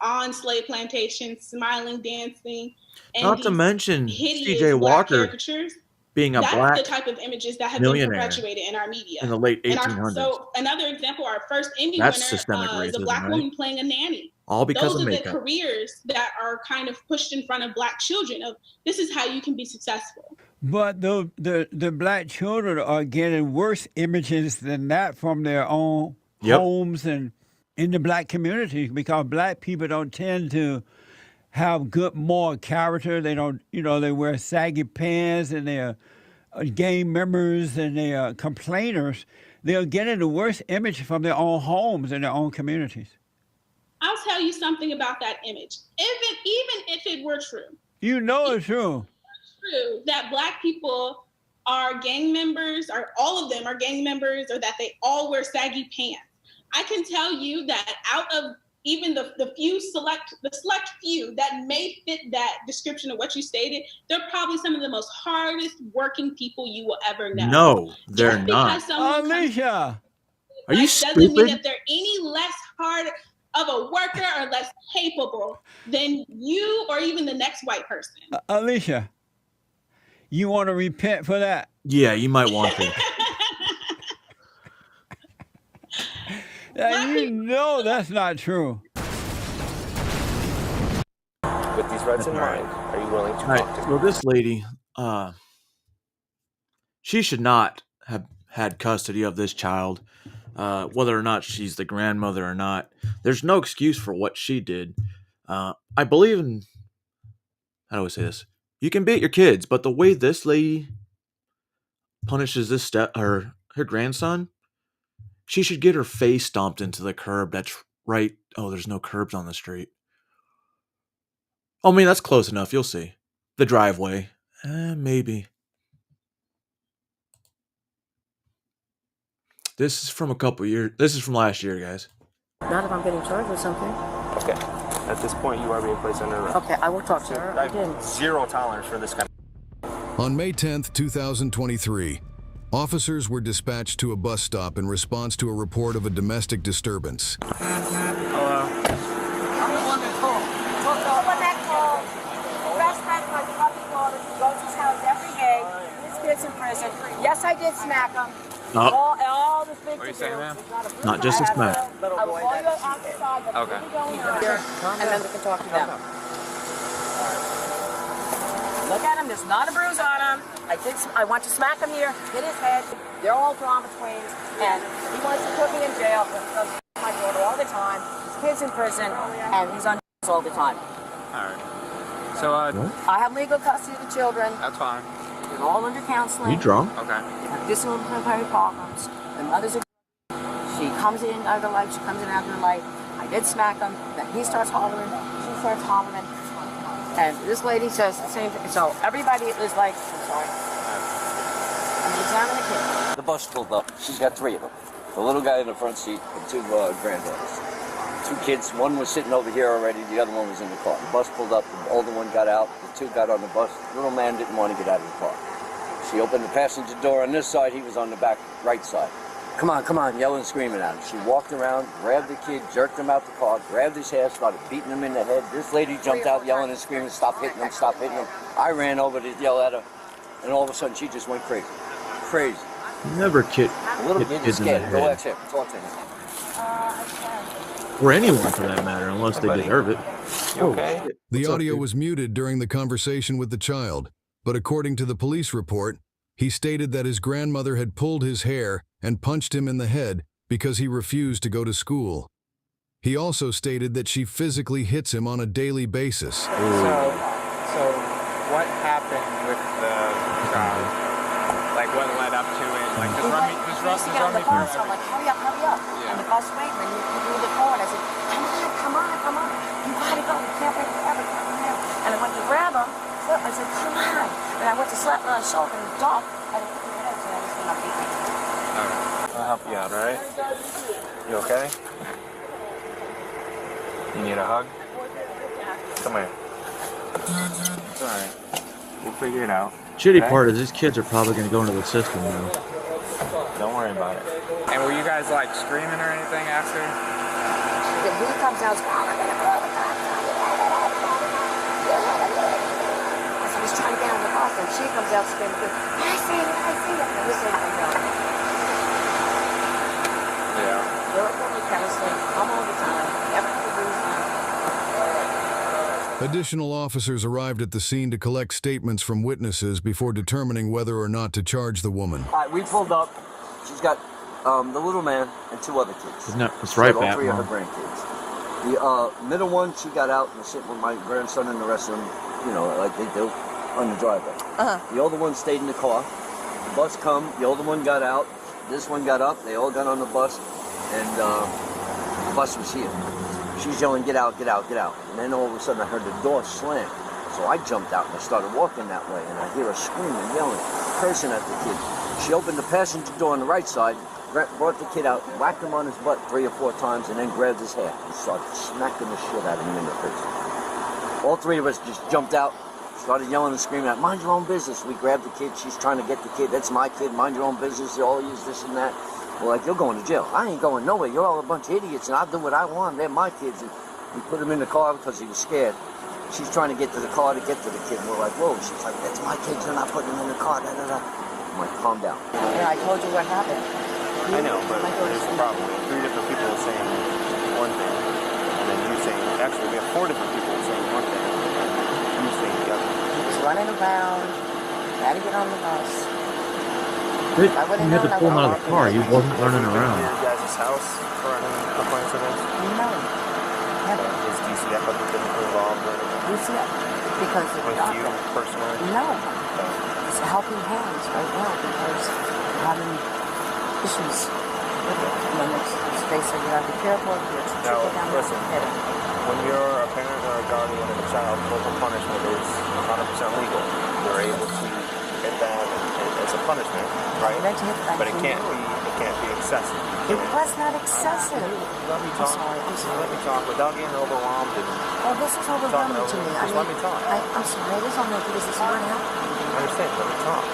on slave plantations, smiling, dancing, and Not to these mention hideous C.J. Black Walker caricatures. being a That's black the type of images that have been millionaire perpetuated in our media. in the late And 1800s. so another example, our first Emmy That's winner systemic is a racism, Black right? woman playing a nanny. All because Those of are makeup. the careers that are kind of pushed in front of Black children of this is how you can be successful. But the black children are getting worse images than that from their own homes and in the black community because black people don't tend to have good moral character. They don't, they wear saggy pants and they're gang members and they are complainers. They're getting the worst image from their own homes and their own communities. I'll tell you something about that image. Even if it were true, It's true. true that Black people are gang members, or all of them are gang members, or that they all wear saggy pants. I can tell you that out of even the select few that may fit that description of what you stated, they're probably some of the most hardest working people you will ever know. No, they're Just not. because someone Alicia, are you doesn't mean stupid? that they're any less hard of a worker or less capable than you or even the next white person. Alicia, you want to repent for that? Yeah, you might want to. You know that's not true. With these rights in mind, are you willing to All right, talk to me? well, this lady, she should not have had custody of this child, whether or not she's the grandmother or not. There's no excuse for what she did. I believe in, how do I say this? You can beat your kids, but the way this lady punishes her grandson, she should get her face stomped into the curb. That's right. Oh, there's no curbs on the street. Oh, I mean, that's close enough. You'll see. The driveway. Maybe. This is from a couple years. This is from last year, guys. Not if I'm getting charged with something. Okay. At this point, you are being placed under arrest. Okay, I will talk to her. I have zero tolerance for this kind of... On May 10th, 2023, officers were dispatched to a bus stop in response to a report of a domestic disturbance. Hello. I'm the one that called. Someone that called. Breastfed my puppy daughter. She goes to his house every day. His kid's in prison. Yes, I did smack him. All this big What are you saying, ma'am? Not just a smack. I will call you outside. That's Okay. really going on. And then we can talk to them. Look at him. There's not a bruise on him. I want to smack him here. Hit his head. They're all drama queens, and he wants to put me in jail. My daughter all the time. His kid's in prison, and he's on all the time. All right. So, I have legal custody of the children. that's fine. They're all under counseling. You drunk? Okay. They have disciplinary problems. The mothers are. She comes in out of the light. She comes in out of the light. I did smack him. Then he starts hollering. She starts hollering. And this lady says the same thing. So everybody is like, I'm sorry. I'm examining the kid. The bus pulled up. She's got three of them. The little guy in the front seat and two granddaughters. Two kids. One was sitting over here already. The other one was in the car. The bus pulled up. The older one got out. The two got on the bus. The little man didn't want to get out of the car. She opened the passenger door on this side. He was on the back right side. Come on, yelling and screaming at him. She walked around, grabbed the kid, jerked him out the car, grabbed his hair, started beating him in the head. This lady jumped out yelling and screaming, stop hitting him, stop hitting him. I ran over to yell at her, and all of a sudden she just went crazy. Crazy. Never kid. The little hit kid is kids in the scared. Go head. ask him. Talk to him. Or anyone for that matter, unless they deserve it. You okay? The What's up, audio dude? was muted during the conversation with the child, but according to the police report, he stated that his grandmother had pulled his hair and punched him in the head because he refused to go to school. He also stated that she physically hits him on a daily basis. So what happened with the child? Like, what led up to it? Like, just run me He through used to get on the bus. I'm like, hurry up. Yeah. And the bus waiting, and you do the phone. I said, come on. You gotta go. You can't wait forever. And I went to grab him. So I said, come on. And I went to slap him on the shoulder and dog. I didn't put my head, so I just went up beating him. Okay. I'll help you out, all right? You okay? You need a hug? Come here. It's all right. We'll figure it out. Shitty okay? part is these kids are probably going to go into the system now. Don't worry about it. And were you guys, like, screaming or anything after? Then he comes out, so he's trying to get on the bus, and she comes out screaming, I see it. And this lady comes out. Yeah. They're really counseling, come all the time, everything Additional officers arrived at the scene to collect statements from witnesses before determining whether or not to charge the woman. All right, we pulled up. She's got the little man and two other kids. Isn't that, that's She's right, got all three of her Batman. grandkids. The middle one, she got out and was sitting with my grandson and the rest of them, you know, like they do, on the driveway. The older one stayed in the car. The bus come, the older one got out, this one got up, they all got on the bus, and the bus was here. She's yelling, get out. And then all of a sudden I heard the door slam. So I jumped out and I started walking that way, and I hear her screaming, yelling, cursing at the kid. She opened the passenger door on the right side, brought the kid out, whacked him on his butt 3 or 4 times, and then grabbed his hair and started smacking the shit out of him in the face. All three of us just jumped out, started yelling and screaming out, mind your own business. We grabbed the kid. She's trying to get the kid. That's my kid. Mind your own business. They all use this and that. We're like, you're going to jail. I ain't going nowhere. You're all a bunch of idiots, and I'll do what I want. They're my kids. And we put him in the car because he was scared. She's trying to get to the car to get to the kid. And we're like, whoa. She's like, that's my kids. You're not putting them in the car. I'm like, calm down. Yeah, I told you what happened. I know, but there's a problem. 3 different people are saying one thing, and then you saying, actually, we have 4 different people saying one thing, and you saying the other. He was running around, trying to get on the bus. You had to pull him out of the car. He wasn't running around. Your guys' house for any complaints of this? No. Never. Has DCF ever been involved or anything? DCF? Because of the With you doctor. personally? No. It's helping hands right now because we're having issues with it. And then they say you have to be careful. Now, listen, when you're a parent or a guardian of a child, corporal punishment is 100% legal. You're able to hit that as a punishment, right? But it can't be excessive. It was not excessive. Let me talk. I'm sorry. Let me talk. Without getting overwhelmed and Oh, this is overwhelming to me. Just let me talk. I'm sorry. It is on there because this is what happened. I understand. Let me talk.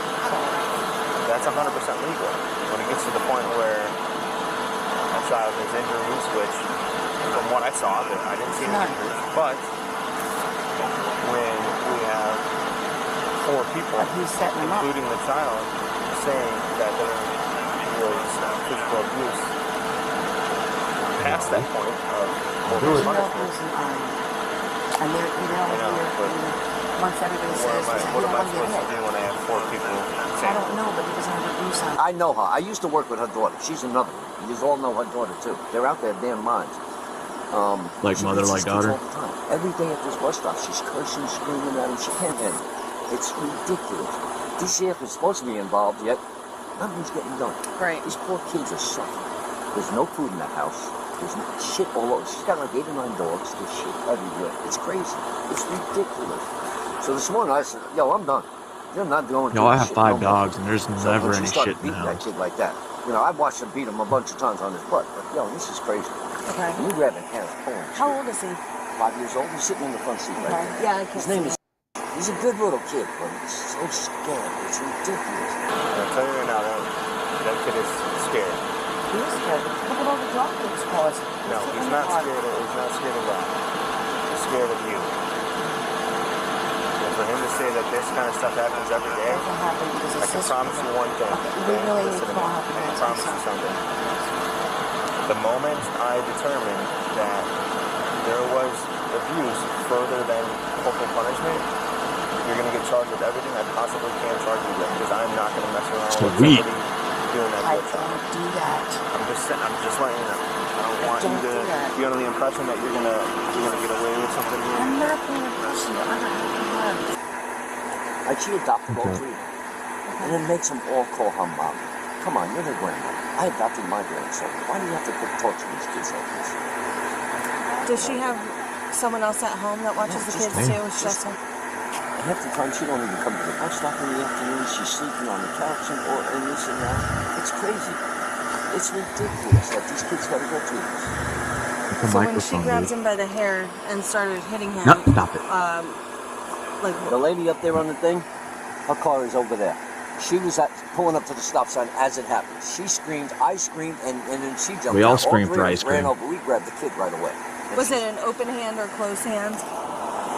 That's 100% legal. When it gets to the point where a child has injuries, which, from what I saw, I didn't see any injuries, but when we have 4 people, including the child, saying that there was physical abuse past that point of corporal punishment. And they're, once everybody says, what am I supposed to do when I have 4 people I saying? don't know, but he doesn't have abuse on. I know her. I used to work with her daughter. She's another one. You all know her daughter, too. They're out their damn minds. Like she mother, beats like these kids daughter? all the time. Every day at this bus stop, she's cursing, screaming at him. She can't handle it. It's ridiculous. DCF is supposed to be involved, yet nothing's getting done. Right. These poor kids are suffering. There's no food in that house. There's shit all over. She's got like 8 or 9 dogs. There's shit everywhere. It's crazy. It's ridiculous. So this morning I said, yo, I'm done. You're not going Yo, through I this have shit 5 no more. dogs, and there's So never when she any started shit in the beating that house. kid like that, you know, I watched him beat him a bunch of times on his butt. But yo, this is crazy. Okay. And you grabbing hair, pulling his How shit. old is he? 5 years old. He's sitting in the front seat right there. Yeah, I can His name see is. He's a good little kid, but he's so scared. It's ridiculous. I'll tell you right now, that kid is scared. He is scared. Look at all the drop kicks caused. No, he's not scared of that. He's scared of you. And for him to say that this kind of stuff happens every day, I can promise you one thing. Listen to me. I can promise you something. The moment I determined that there was abuse further than corporal punishment, you're going to get charged with everything I possibly can charge you with, because I'm not going to mess around with Sweet. somebody doing that. I don't do that. I'm just letting you know. I don't want you to be under the impression that you're gonna get away with something here. I'm not being a person. I'm not. Like she adopted all 3 of them. And it makes them all call her mom. Come on, you're their grandma. I adopted my grandson. Why do you have to put torture these kids like this? Does she have someone else at home that watches the kids too? It's just her. And half the time she don't even come to the bus stop in the afternoon. She's sleeping on the couch and this and that. It's crazy. It's ridiculous that these kids gotta go through this. So when she grabbed him by the hair and started hitting him, No, stop it. like The lady up there on the thing, her car is over there. She was pulling up to the stop sign as it happened. She screamed, I screamed, and then she jumped We all out. screamed three for of ice us ran cream. over. We grabbed the kid right away. was it an open hand or closed hand?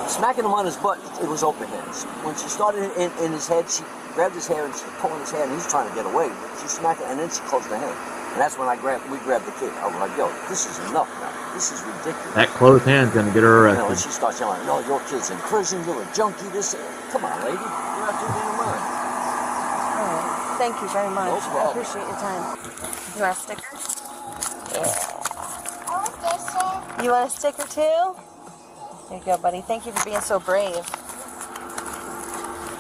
Smacking him on his butt, it was open hands. When she started in his head, she grabbed his hair and she pulling his hair, and he's trying to get away. She smacked it, and then she closed her hand. And that's when we grabbed the kid. I was like, yo, this is enough now. This is ridiculous. That closed hand's gonna get her You know, and arrested. she starts yelling, no, your kid's in prison, you're a junkie, this. Come on, lady. You're out your damn mind. All right. Thank you very much. No I problem. appreciate your time. You want a sticker? You want a sticker too? There you go, buddy. Thank you for being so brave.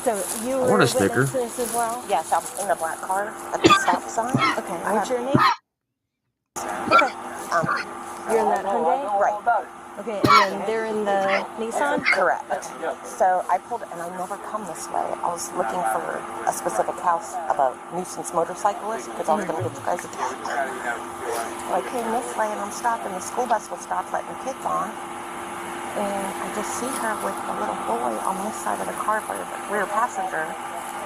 So you I were want a witness sticker. to this as well? Yes, I was in the black car at the stop sign. Okay. What's your name? Okay. You're in that Hyundai? Right. Okay, and then they're in the Nissan? Correct. So I pulled, and I never come this way. I was looking for a specific house of a nuisance motorcyclist because I was going to get you guys a tag. So I came this way, and I'm stopping. The school bus was stopped letting kids on. And I just see her with a little boy on this side of the car for the rear passenger.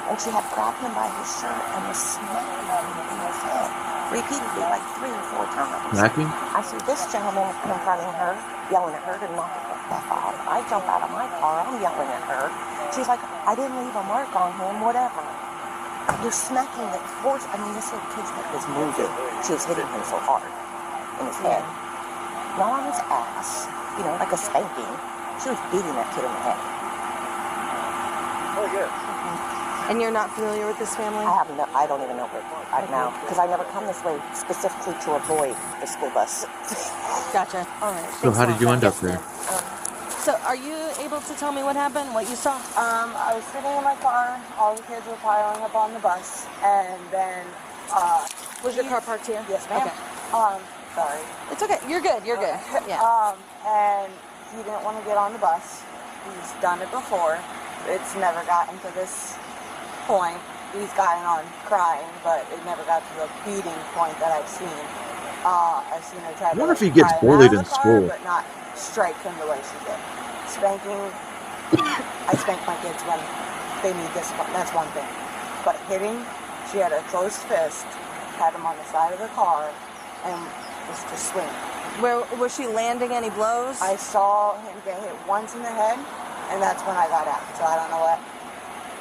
And she had grabbed him by his shirt and was smacking him in his head repeatedly, like 3 or 4 times. Smacking? I see this gentleman confronting her, yelling at her to knock the F off. I jump out of my car, I'm yelling at her. She's like, I didn't leave a mark on him, whatever. You're smacking the horse. I mean, this little kid's head was moving. She was hitting him so hard in his head. Not on his ass, you know, like a spanking. She was beating that kid in the head. Oh, yeah. And you're not familiar with this family? I don't even know I don't know, because I never come this way specifically to avoid the school bus. Gotcha. All right. So how did you end up there? So are you able to tell me what happened, what you saw? I was sitting in my car, all the kids were piling up on the bus, and then, Was your car parked here? Yes, ma'am. Okay. Sorry. It's okay. You're good. You're good. Yeah. And he didn't want to get on the bus. He's done it before. It's never gotten to this point. He's gotten on crying, but it never got to the beating point that I've seen. I've seen her try I to wonder if he gets pry him bullied out of in the car, school. but not strike him the way she did. Spanking, I spank my kids when they need discipline. That's one thing. But hitting, she had a closed fist, had him on the side of the car, and was just swinging. Where was she landing any blows? I saw him get hit once in the head, and that's when I got out. So I don't know what.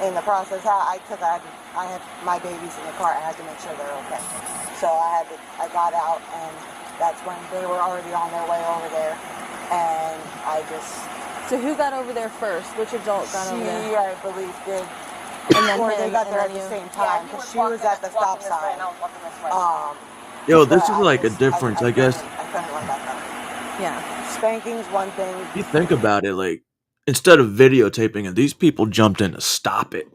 In the process, because I had my babies in the car, I had to make sure they're okay. So I got out, and that's when they were already on their way over there, and I just. So who got over there first? Which adult got over there? She, I believe, did. And then or him, they got and there at then the you. same time, because she was at the stop sign. Yo, this is like a difference, I guess. I couldn't run back up. Yeah, spanking's one thing. You think about it, like, instead of videotaping it, these people jumped in to stop it.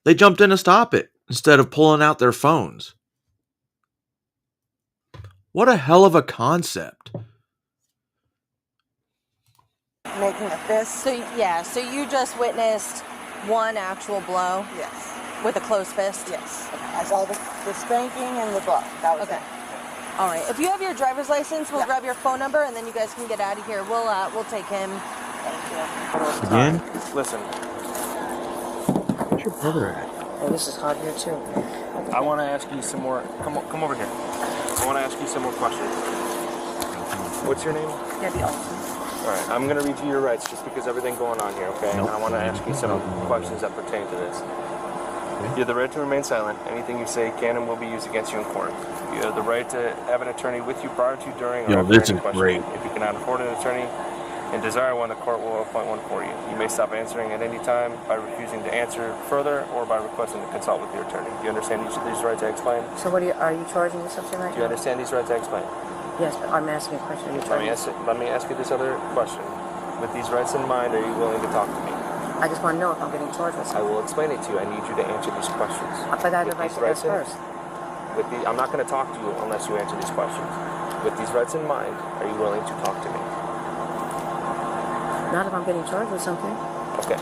They jumped in to stop it instead of pulling out their phones. What a hell of a concept. Making a fist. So yeah, so you just witnessed one actual blow? Yes. With a closed fist? Yes. I saw the spanking and the blow. That was it. All right. If you have your driver's license, we'll grab your phone number and then you guys can get out of here. We'll take him. Again? Listen, Where's your brother at? Oh, this is hot here too. I want to ask you some more. Come over here. I want to ask you some more questions. What's your name? Debbie Olson. All right, I'm going to read you your rights just because everything going on here, okay? And I want to ask you some questions that pertain to this. You have the right to remain silent. Anything you say can and will be used against you in court. You have the right to have an attorney with you prior to, during, or after this any is question. great. If you cannot afford an attorney and desire one, the court will appoint one for you. You may stop answering at any time by refusing to answer further or by requesting to consult with your attorney. Do you understand each of these rights I explained? So what are you charging me something right Do you now? understand these rights I explained? Yes, but I'm asking a question. Are you charging Let me ask you this other question. With these rights in mind, are you willing to talk to me? I just want to know if I'm getting charged with I something. will explain it to you. I need you to answer these questions. But I have the With right these to ask rights in- first. I'm not going to talk to you unless you answer these questions. With these rights in mind, are you willing to talk to me? Not if I'm getting charged with something. Okay.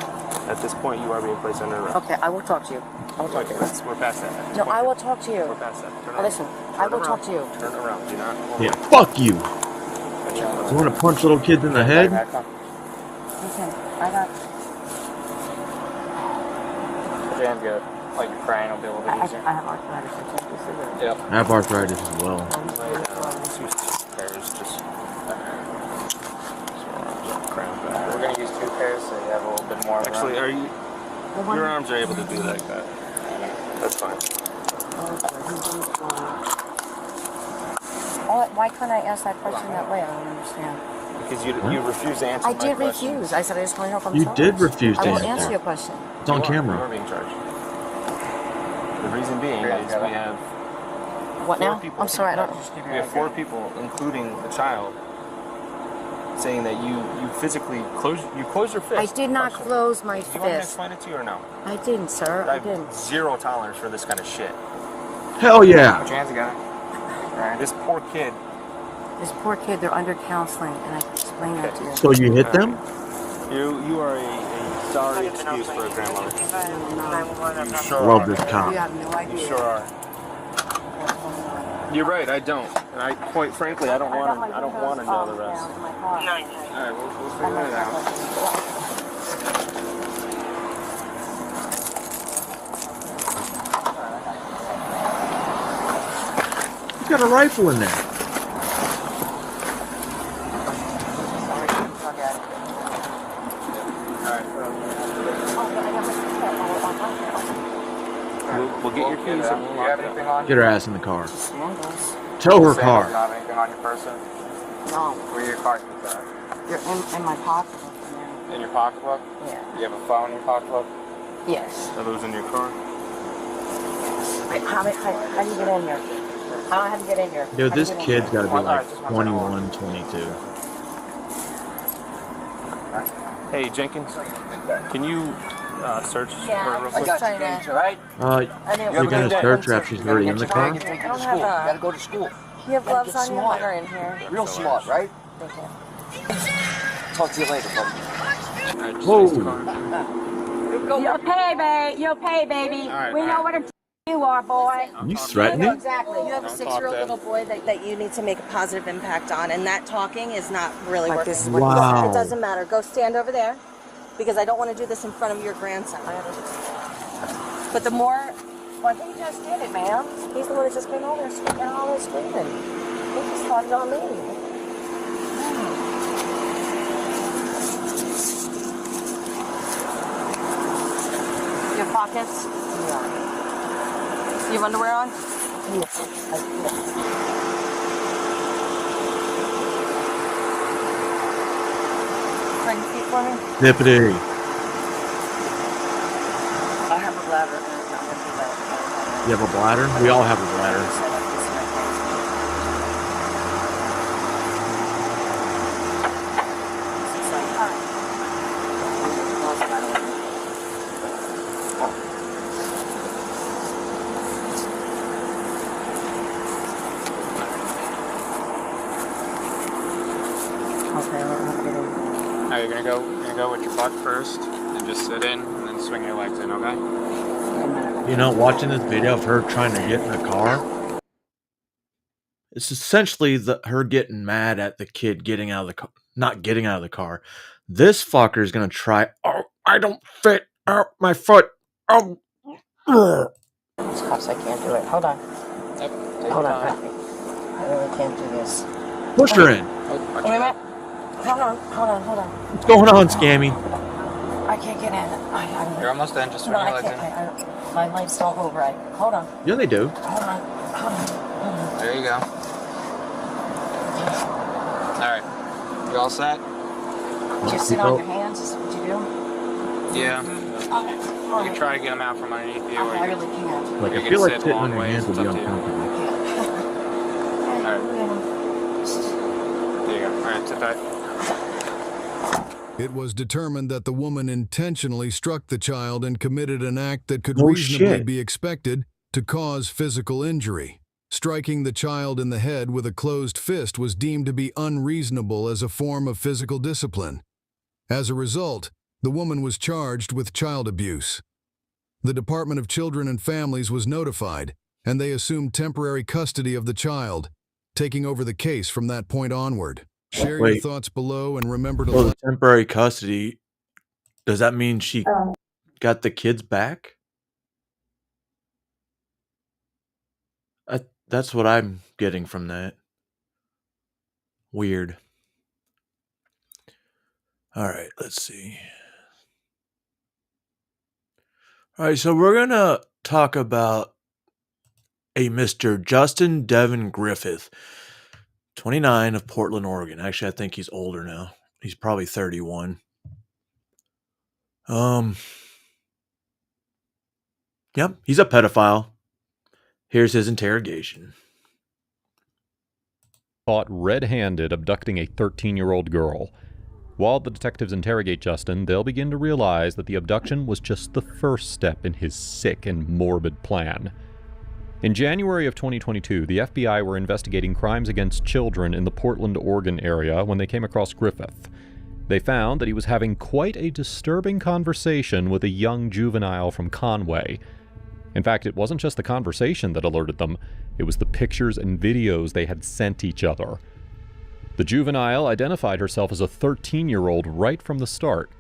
At this point, you are being placed under arrest. Okay, I will talk to you. I will talk to you. We're past that. No, I will talk to you. We're past that. Turn Now around. listen, I will talk to you. Turn around. Do not. Yeah, fuck you. You want to punch little kids in the head? Listen, I got. Jan's good. Like crying will be a little bit easier. I have arthritis. I can't do cigarettes. Yep. I have arthritis as well. Two pairs, just. We're gonna use 2 pairs, so you have a little bit more. Actually, are you? Your arms are able to do like that. That's fine. Why can't I ask that question that way? I don't understand. Because you refuse to answer I my did question. refuse. I said I just want to know if I'm You charged. did refuse to I will answer. answer your question. It's on You camera. are being charged. The reason being is we have What 4 now? people. I'm sorry, I don't. We have 4 people, including the child, saying that you physically closed your fist. I did not close my Do you want me to fist. explain it to you or no? I didn't, sir. I I have didn't. 0 tolerance for this kind of shit. Hell yeah. Put your hands together. Right. This poor kid. This poor kid, they're under counseling, and I can explain that to you. So you hit them? You are a sorry excuse for a grandmother. You sure Love are. this cop. You have no You idea. sure are. You're right. I don't, and I quite frankly, I don't want to know the rest. All right, we'll figure it out. He's got a rifle in there. We'll get your keys and we'll lock it up. Get her ass in the car. Tow her car. Have anything on your person? No, Where your car keys are? they're in my pocket. In your pocketbook? Yeah. You have a phone in your pocketbook? Yes. Are those in your car? How do you get in here? I don't have to get in here. Dude, How do you this get in kid's here? got to be like 21, 22. Hey, Jenkins, can you search Yeah, her real I quick? was trying to. Right? You're going to search her after she's already in the car? I don't have Gotta a. go to school. You have gloves on your smart. mother in here. Real smart, right? Thank you. Talk to you later, buddy. Whoa. You'll pay, babe. You'll pay, baby. We know what a you are, boy. You threatening? Exactly. You have a 6-year-old little boy that you need to make a positive impact on, and that talking is not really working. Wow. It doesn't matter. Go stand over there, because I don't want to do this in front of your grandson. But the more, well, he just did it, ma'am. He's the one that just came over and screaming all this screaming. He just started on me. Your pockets? Yeah. You have underwear on? Yes. Turn your feet for me. Deputy. I have a bladder. You have a bladder? We all have a bladder. Now you're gonna go with your butt first, and just sit in, and then swing your legs in. Okay. You know, watching this video of her trying to get in the car, it's essentially her getting mad at the kid getting out of the car, not getting out of the car. This fucker is gonna try. Oh, I don't fit. Oh, my foot. Oh. These cuffs, I can't do it. Hold on. Yep. Hold on. I really can't do this. Push her in. Wait a minute. Hold on. What's going on, Scammy? I can't get in. You're almost in. Just swing No, your I legs can't. in. My legs don't move right. Hold on. Yeah, they do. Hold on. There you go. All right. You all set? Just sit on your hands. Is what you do? Yeah. Okay. You can try to get them out from underneath you. I really can't. Like, You I can feel like sit sitting long on your ways, hands would it's be up to you. uncomfortable. All right. There you go. All right, sit tight. It was determined that the woman intentionally struck the child and committed an act that could No reasonably shit. be expected to cause physical injury. Striking the child in the head with a closed fist was deemed to be unreasonable as a form of physical discipline. As a result, the woman was charged with child abuse. The Department of Children and Families was notified, and they assumed temporary custody of the child, taking over the case from that point onward. Share your Wait. thoughts below and remember to Well, the temporary custody, does that mean she got the kids back? That's what I'm getting from that. Weird. All right, let's see. All right, so we're going to talk about a Mr. Justin Devin Griffith, 29, of Portland, Oregon. Actually, I think he's older now. He's probably 31. Yep, he's a pedophile. Here's his interrogation. Caught red-handed abducting a 13-year-old girl. While the detectives interrogate Justin, they'll begin to realize that the abduction was just the first step in his sick and morbid plan. In January of 2022, the FBI were investigating crimes against children in the Portland, Oregon area when they came across Griffith. They found that he was having quite a disturbing conversation with a young juvenile from Conway. In fact, it wasn't just the conversation that alerted them, it was the pictures and videos they had sent each other. The juvenile identified herself as a 13-year-old right from the start,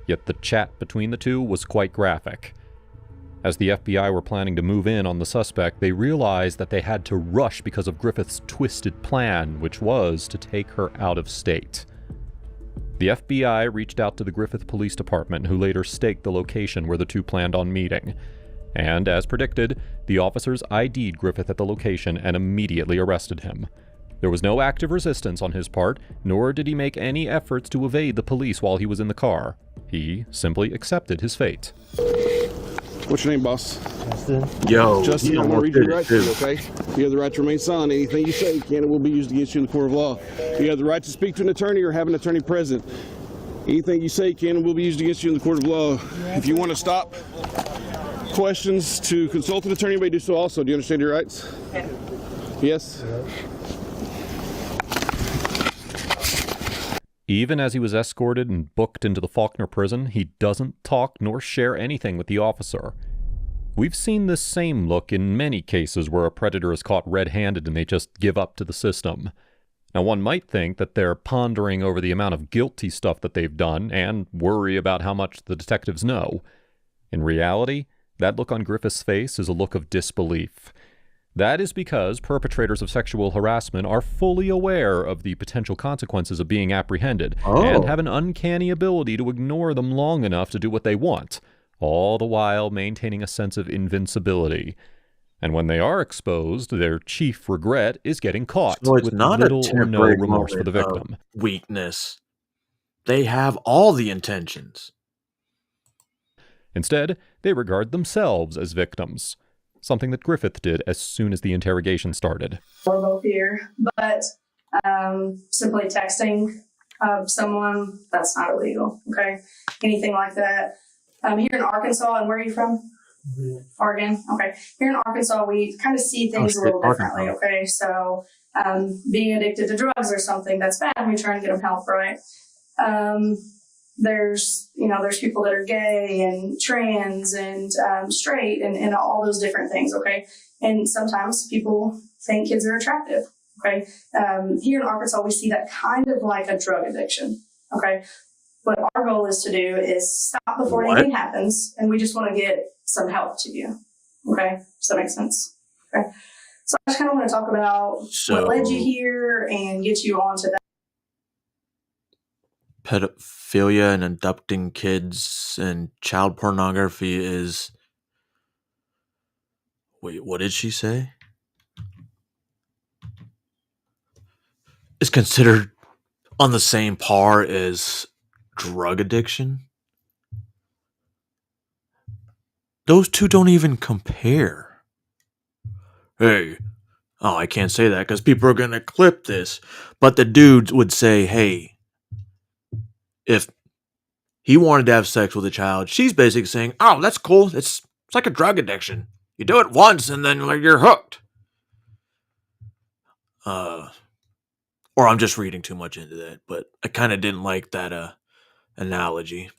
yet the chat between the two was quite graphic. As the FBI were planning to move in on the suspect, they realized that they had to rush because of Griffith's twisted plan, which was to take her out of state. The FBI reached out to the Griffith Police Department, who later staked the location where the two planned on meeting. And, as predicted, the officers ID'd Griffith at the location and immediately arrested him. There was no active resistance on his part, nor did he make any efforts to evade the police while he was in the car. He simply accepted his fate. What's your name, boss? Justin. Yo, Justin, he I'm going to almost read your did it, rights to you, too. okay? You have the right to remain silent. Anything you say can and will be used against you in the court of law. You have the right to speak to an attorney or have an attorney present. Anything you say can and will be used against you in the court of law. If you want to stop questions to consult an attorney, you may do so also. Do you understand your rights? Yes? Even as he was escorted and booked into the Faulkner prison, he doesn't talk nor share anything with the officer. We've seen this same look in many cases where a predator is caught red-handed and they just give up to the system. Now, one might think that they're pondering over the amount of guilty stuff that they've done and worry about how much the detectives know. In reality, that look on Griffith's face is a look of disbelief. That is because perpetrators of sexual harassment are fully aware of the potential consequences of being apprehended and have an uncanny ability to ignore them long enough to do what they want, all the while maintaining a sense of invincibility. And when they are exposed, their chief regret is getting caught So it's with not little a or no temporary remorse for the moment victim. of weakness. They have all the intentions. Instead, they regard themselves as victims, something that Griffith did as soon as the interrogation started. We're both here, but simply texting someone, that's not illegal, okay? Anything like that. Here in Arkansas, and where are you from? Oregon. Okay. Here in Arkansas, we kind of see things a little differently, okay? So being addicted to drugs or something, that's bad. We try and get them help, right? there's people that are gay and trans and straight and all those different things. Okay. And sometimes people think kids are attractive. Okay. Here in Arkansas, we see that kind of like a drug addiction. Okay. What our goal is to do is stop before anything happens. And we just want to get some help to you. Okay. Does that make sense? Okay. So I just kind of want to talk about what led you here and get you onto that. Pedophilia and abducting kids and child pornography is... Wait, what did she say? Is considered on the same par as drug addiction? Those two don't even compare. Hey, oh, I can't say that because people are going to clip this. But the dude would say, hey, if he wanted to have sex with a child, she's basically saying, oh, that's cool. It's like a drug addiction. You do it once and then you're hooked. Or I'm just reading too much into that, but I kind of didn't like that analogy.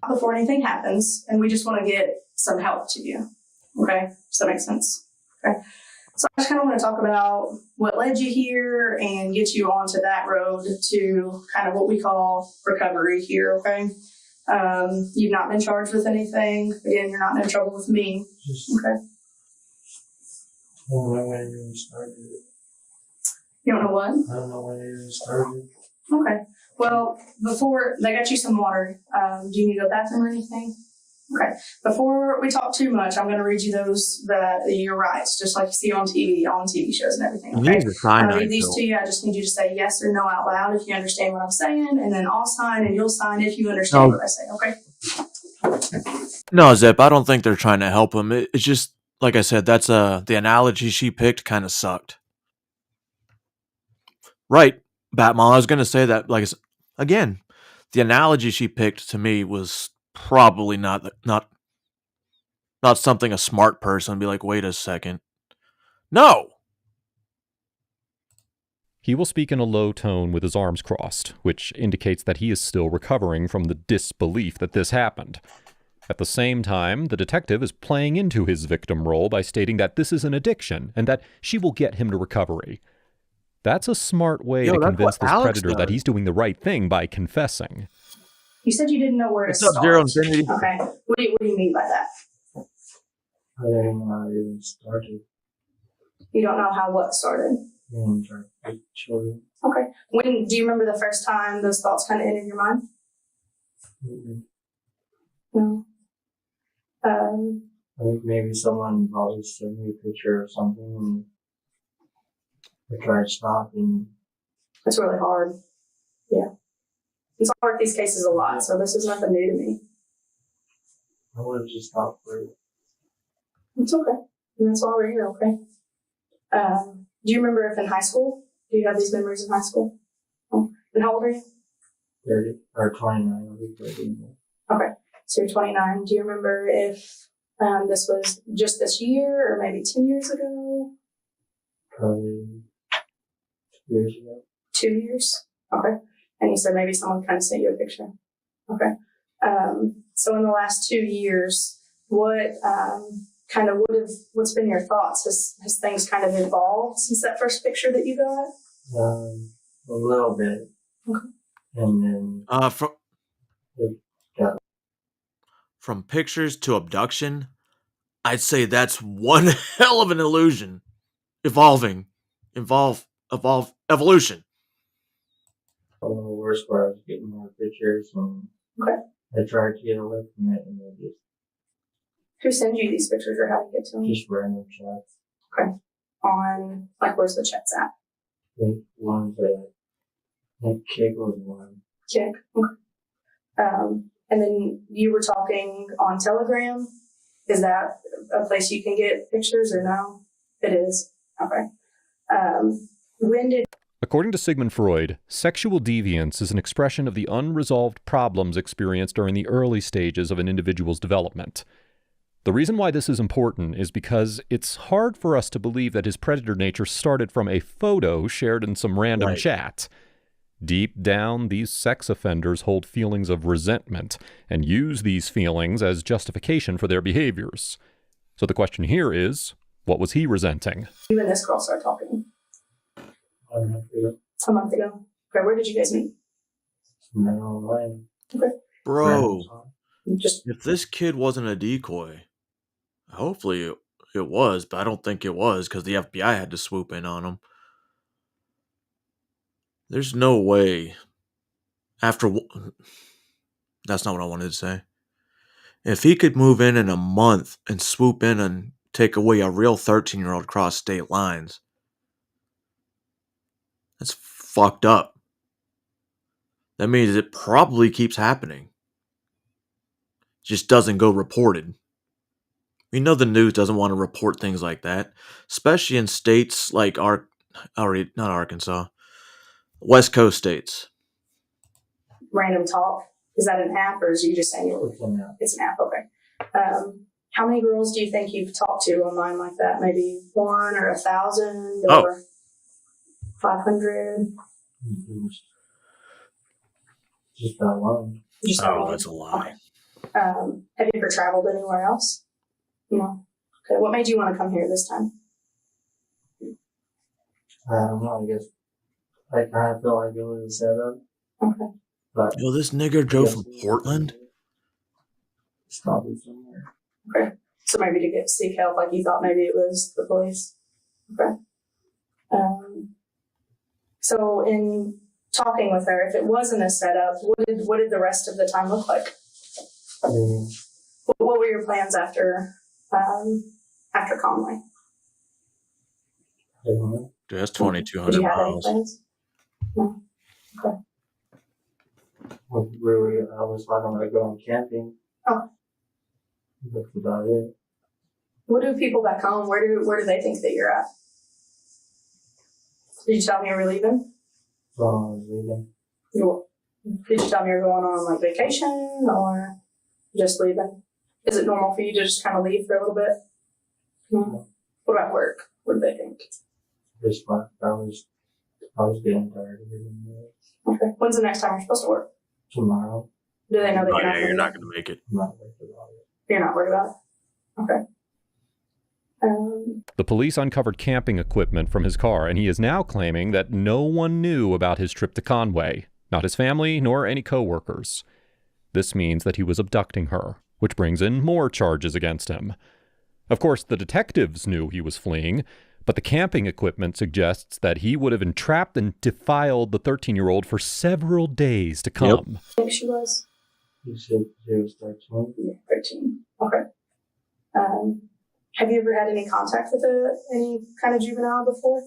Before anything happens, and we just want to get some help to you. Okay? Does that make sense? Okay. So I just kind of want to talk about what led you here and get you onto that road to kind of what we call recovery here. Okay. You've not been charged with anything. Again, you're not in trouble with me. Okay. I don't know when you started. You don't know what? I don't know when you started. Okay. Well, before they got you some water, do you need to go to the bathroom or anything? Okay. Before we talk too much, I'm going to read you your rights, just like you see on TV shows and everything. Okay. I'll read these to you. I just need you to say yes or no out loud if you understand what I'm saying, and then I'll sign and you'll sign if you understand what I say. Okay. No, Zip, I don't think they're trying to help him. It's just, like I said, that's the analogy she picked kind of sucked. Right, Batmom, I was going to say that, like, again, the analogy she picked to me was probably not something a smart person would be like, wait a second. No! He will speak in a low tone with his arms crossed, which indicates that he is still recovering from the disbelief that this happened. At the same time, the detective is playing into his victim role by stating that this is an addiction and that she will get him to recovery. That's a smart way to convince this predator that he's doing the right thing by confessing. You said you didn't know where to start. Okay. What do you mean by that? I don't know how it started. You don't know how what started? Children. Okay. Do you remember the first time those thoughts kind of entered your mind? Mm-hmm. No. I think maybe someone probably sent me a picture or something and I tried to stop and... It's really hard. Yeah. And so I work these cases a lot, so this is nothing new to me. I wanted to stop for it. It's okay. And that's why we're here, okay? Do you remember if in high school? Do you have these memories in high school? Oh. And how old are you? 30 or 29. I'll be 30. Okay. So you're 29. Do you remember if this was just this year or maybe 2 years ago? Probably 2 years ago. 2 years? Okay. And you said maybe someone kind of sent you a picture. Okay. So in the last 2 years, what's been your thoughts? Has things kind of evolved since that first picture that you got? A little bit. Okay. And then from pictures to abduction, I'd say that's one hell of an illusion. Evolution. A little worse where I was getting more pictures and I tried to get away from it and it just... Who sends you these pictures or how do you get to them? Just random chats. Okay. On, like, where's the chats at? I think one's I think Kick was one. Kick. Okay. And then you were talking on Telegram. Is that a place you can get pictures or no? It is. Okay. According to Sigmund Freud, sexual deviance is an expression of the unresolved problems experienced during the early stages of an individual's development. The reason why this is important is because it's hard for us to believe that his predator nature started from a photo shared in some random chat. Deep down, these sex offenders hold feelings of resentment and use these feelings as justification for their behaviors. So the question here is, what was he resenting? You and this girl started talking A month ago. a month ago. Okay, where did you guys meet? Online. Okay. Bro, Just if this kid wasn't a decoy, hopefully it was, but I don't think it was because the FBI had to swoop in on him. There's no way. That's not what I wanted to say. If he could move in a month and swoop in and take away a real 13-year-old across state lines, that's fucked up. That means it probably keeps happening. Just doesn't go reported. We know the news doesn't want to report things like that, especially in states like not Arkansas, West Coast states. random talk. Is that an app or is you just saying it's an app? Okay. How many girls do you think you've talked to online like that? Maybe 1 or 1,000 or 500? Just that one. Just that one? That's a lie. Have you ever traveled anywhere else? No. Okay. What made you want to come here this time? I don't know. I guess I kind of feel like it was a setup. Okay. But Yo, this nigger drove from Portland? it's probably somewhere. Okay. So maybe to seek help, like you thought maybe it was the police. Okay. So in talking with her, if it wasn't a setup, what did the rest of the time look like? What were your plans after Conway? Dude, that's 2,200 Did you have any miles. plans? No. Okay. Well, really, I was like, I'm going to go on camping. Oh. That's about it. What do people back home? Where do they think that you're at? Did you tell me you were leaving? So I was leaving. Did you tell me you're going on like vacation or just leaving? Is it normal for you to just kind of leave for a little bit? No. What about work? What do they think? This month, I was getting tired of it. Okay. When's the next time you're supposed to work? Tomorrow. Do they know that Oh, you're yeah, you're not not going to make it. I'm not worried about it. You're not worried about it? Okay. The police uncovered camping equipment from his car, and he is now claiming that no one knew about his trip to Conway, not his family nor any co-workers. This means that he was abducting her, which brings in more charges against him. Of course, the detectives knew he was fleeing, but the camping equipment suggests that he would have entrapped and defiled the 13-year-old for several days to come. I think she was. You said she was 13? Yeah, 13. Okay. Have you ever had any contact with any kind of juvenile before?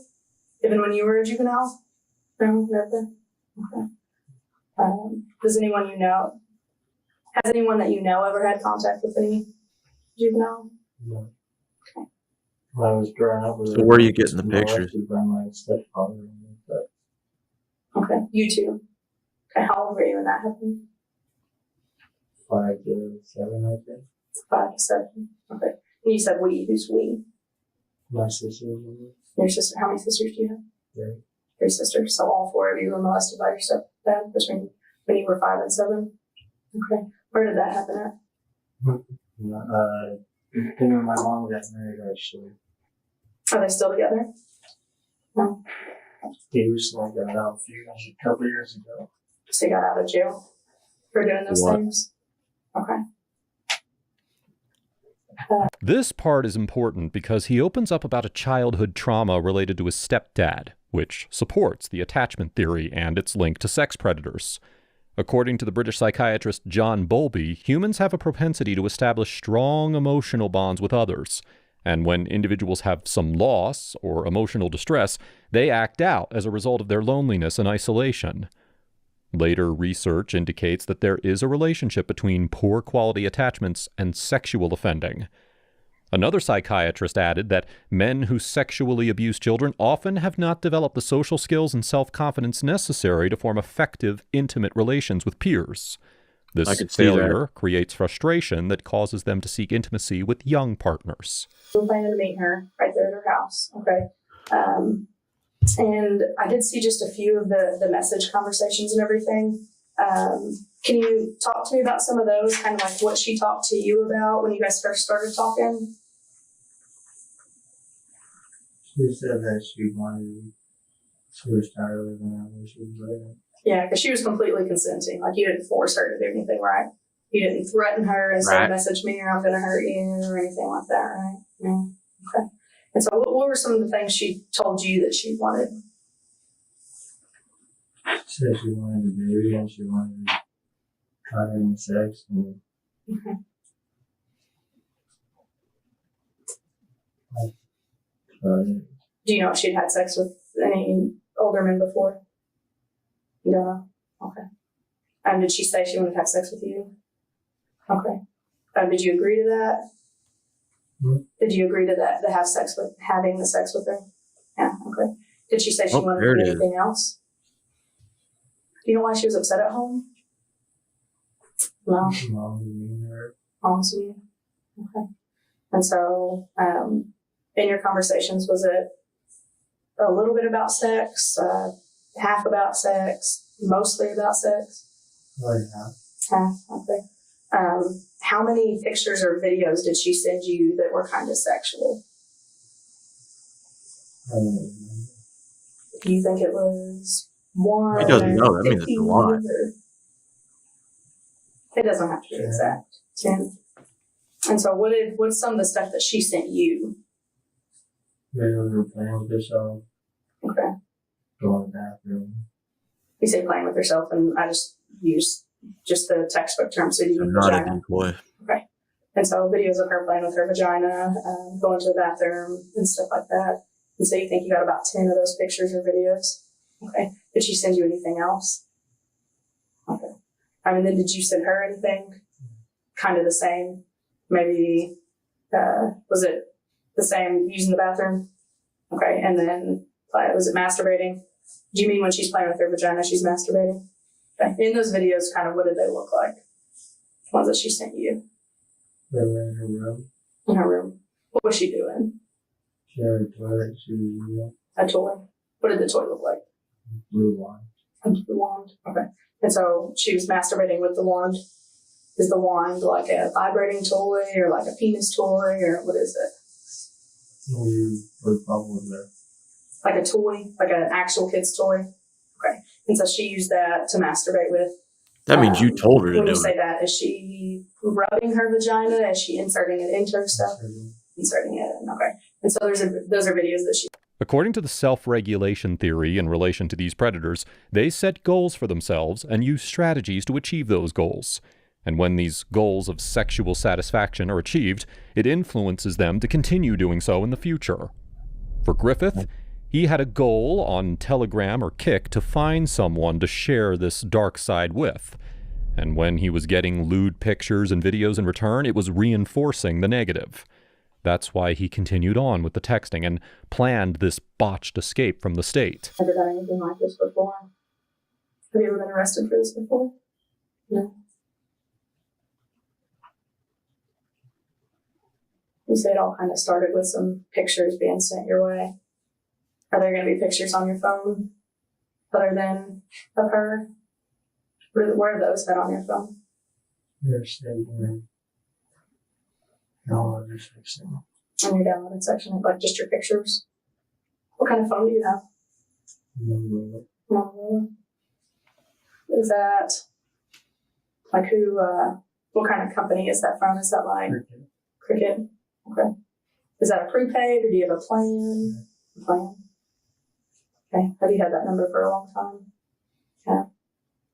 Even when you were a juvenile? No, never. Okay. Does anyone you know? Has anyone that you know ever had contact with any juvenile? No. When I was growing up with So where are you getting the pictures? By my stepfather. Okay, you too. Okay, how old were you when that happened? 5 to 7, I think. 5 to 7. Okay. And you said we. Who's we? My sister. Your sister. How many sisters do you have? 3. 3 sisters. So all 4 of you were molested by your stepdad between when you were 5 and 7. Okay. Where did that happen at? Him and my mom got married, actually. Are they still together? No. He recently got out a couple years ago. So he got out of jail for doing those What? things? Okay. This part is important because he opens up about a childhood trauma related to his stepdad, which supports the attachment theory and its link to sex predators. According to the British psychiatrist John Bowlby, humans have a propensity to establish strong emotional bonds with others, and when individuals have some loss or emotional distress, they act out as a result of their loneliness and isolation. Later research indicates that there is a relationship between poor quality attachments and sexual offending. Another psychiatrist added that men who sexually abuse children often have not developed the social skills and self-confidence necessary to form effective, intimate relations with peers. I This could see that. failure creates frustration that causes them to seek intimacy with young partners. We're planning to meet her right there at her house. Okay. And I did see just a few of the message conversations and everything. Can you talk to me about some of those, kind of like what she talked to you about when you guys first started talking? She said that she was tired of living out where she was living. Yeah, because she was completely consenting. Like, you didn't force her to do anything, right? You didn't threaten her and say, Right. message me or I'm going to hurt you or anything like that, right? No. Okay. And so what were some of the things she told you that she wanted? She said she wanted a baby and she wanted to try having sex. And Okay. Do you know if she'd had sex with any older men before? You don't know? Okay. Did she say she wanted to have sex with you? Okay. Did you agree to that? Did you agree to that, to have sex with, having the sex with her? Yeah, okay. Did she say she wanted there to it do is. anything else? Do you know why she was upset at home? No. Mom's you. Okay. And so, in your conversations, was it a little bit about sex, half about sex, mostly about sex? Half, okay. How many pictures or videos did she send you that were kind of sexual? Do you think it was one? He doesn't know. That means it's 50, a lot. or- It doesn't have to be exact. 10. And so what's some of the stuff that she sent you? Videos were playing with herself, Okay. going to the bathroom. You say playing with herself, and I just use just the textbook term, so you I'm use not a vagina. decoy. Okay. And so videos of her playing with her vagina, going to the bathroom and stuff like that. And so you think you got about 10 of those pictures or videos? Okay. Did she send you anything else? Okay. And then did you send her anything? Kind of the same? Maybe, was it the same using the bathroom? Okay. And then, was it masturbating? Do you mean when she's playing with her vagina, she's masturbating? Okay. In those videos, kind of what did they look like? The ones that she sent you? They were in her room. In her room. What was she doing? She had a toilet. She was using A toy. What did the toy look like? a blue wand. A blue wand. Okay. And so she was masturbating with the wand. Is the wand like a vibrating toy or like a penis toy or what is it? We put bubbles there. Like a toy, like an actual kid's toy. Okay. And so she used that to masturbate with. That means you told her to When do you say it. that, is she rubbing her vagina? Is she inserting it into herself? Inserting it in. Okay. And so those are videos that she. According to the self-regulation theory in relation to these predators, they set goals for themselves and use strategies to achieve those goals. And when these goals of sexual satisfaction are achieved, it influences them to continue doing so in the future. For Griffith, he had a goal on Telegram or Kik to find someone to share this dark side with. And when he was getting lewd pictures and videos in return, it was reinforcing the negative. That's why he continued on with the texting and planned this botched escape from the state. Ever done anything like this before? Have you ever been arrested for this before? No. You say it all kind of started with some pictures being sent your way. Are there going to be pictures on your phone other than of her? Where are those at on your phone? They're staying there. No other section. On your downloaded section, like just your pictures? What kind of phone do you have? Motorola. Is that like who, what kind of company is that from? Is that like Cricket? Okay. Is that a prepaid or do you have a plan? A plan. Okay. Have you had that number for a long time? Yeah.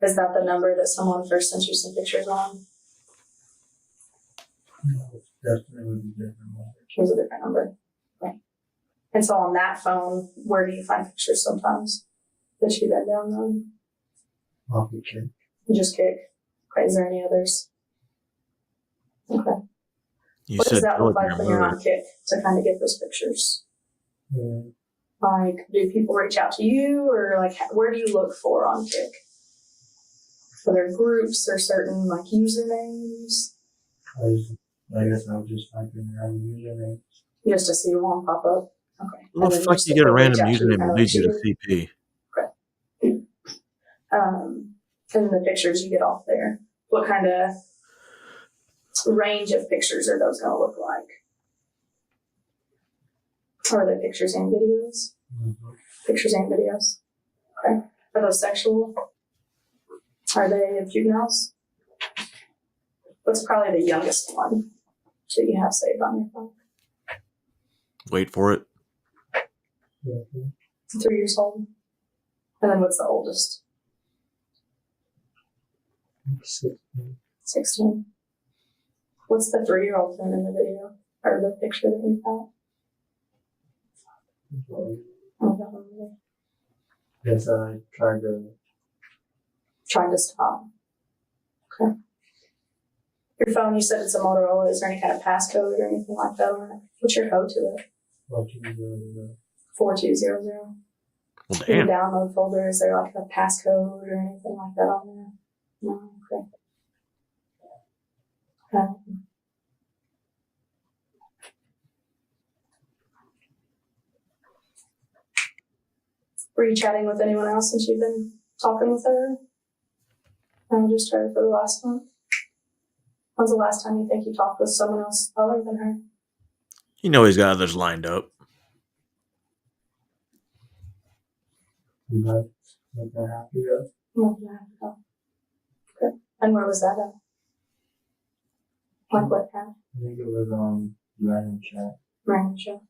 Is that the number that someone first sent you some pictures on? Definitely would be different. It was a different number. Okay. And so on that phone, where do you find pictures sometimes that you then download? Off the Kik. Just Kik. Okay. Is there any others? Okay. You What said does that look like Telegram when you're on earlier. Kik to kind of get those pictures? Yeah. Like, do people reach out to you or like, where do you look for on Kik? Are there groups or certain like usernames? I guess I'll just type in her own username. Just to see one pop up. Okay. What the fuck you get a random username that leads you to CP? And the pictures you get off there, what kind of range of pictures are those going to look like? Are they pictures and videos? Pictures and videos. Okay. Are those sexual? Are they of juveniles? What's probably the youngest one that you have saved on your phone? Wait for it. 3 years old. And then what's the oldest? 16. What's the 3-year-old thing in the video? Or the picture that you got? Yes, I tried to stop. Okay. Your phone, you said it's a Motorola. Is there any kind of passcode or anything like that on it? What's your code to it? 4200. Well, In damn. the download folder, is there like a passcode or anything like that on there? No, okay. Were you chatting with anyone else since you've been talking with her? No, just her for the last month. When's the last time you think you talked with someone else other than her? You know he's got others lined up. Month and a half ago. Okay. And where was that at? Like what app? I think it was on Random Chat. Random Chat.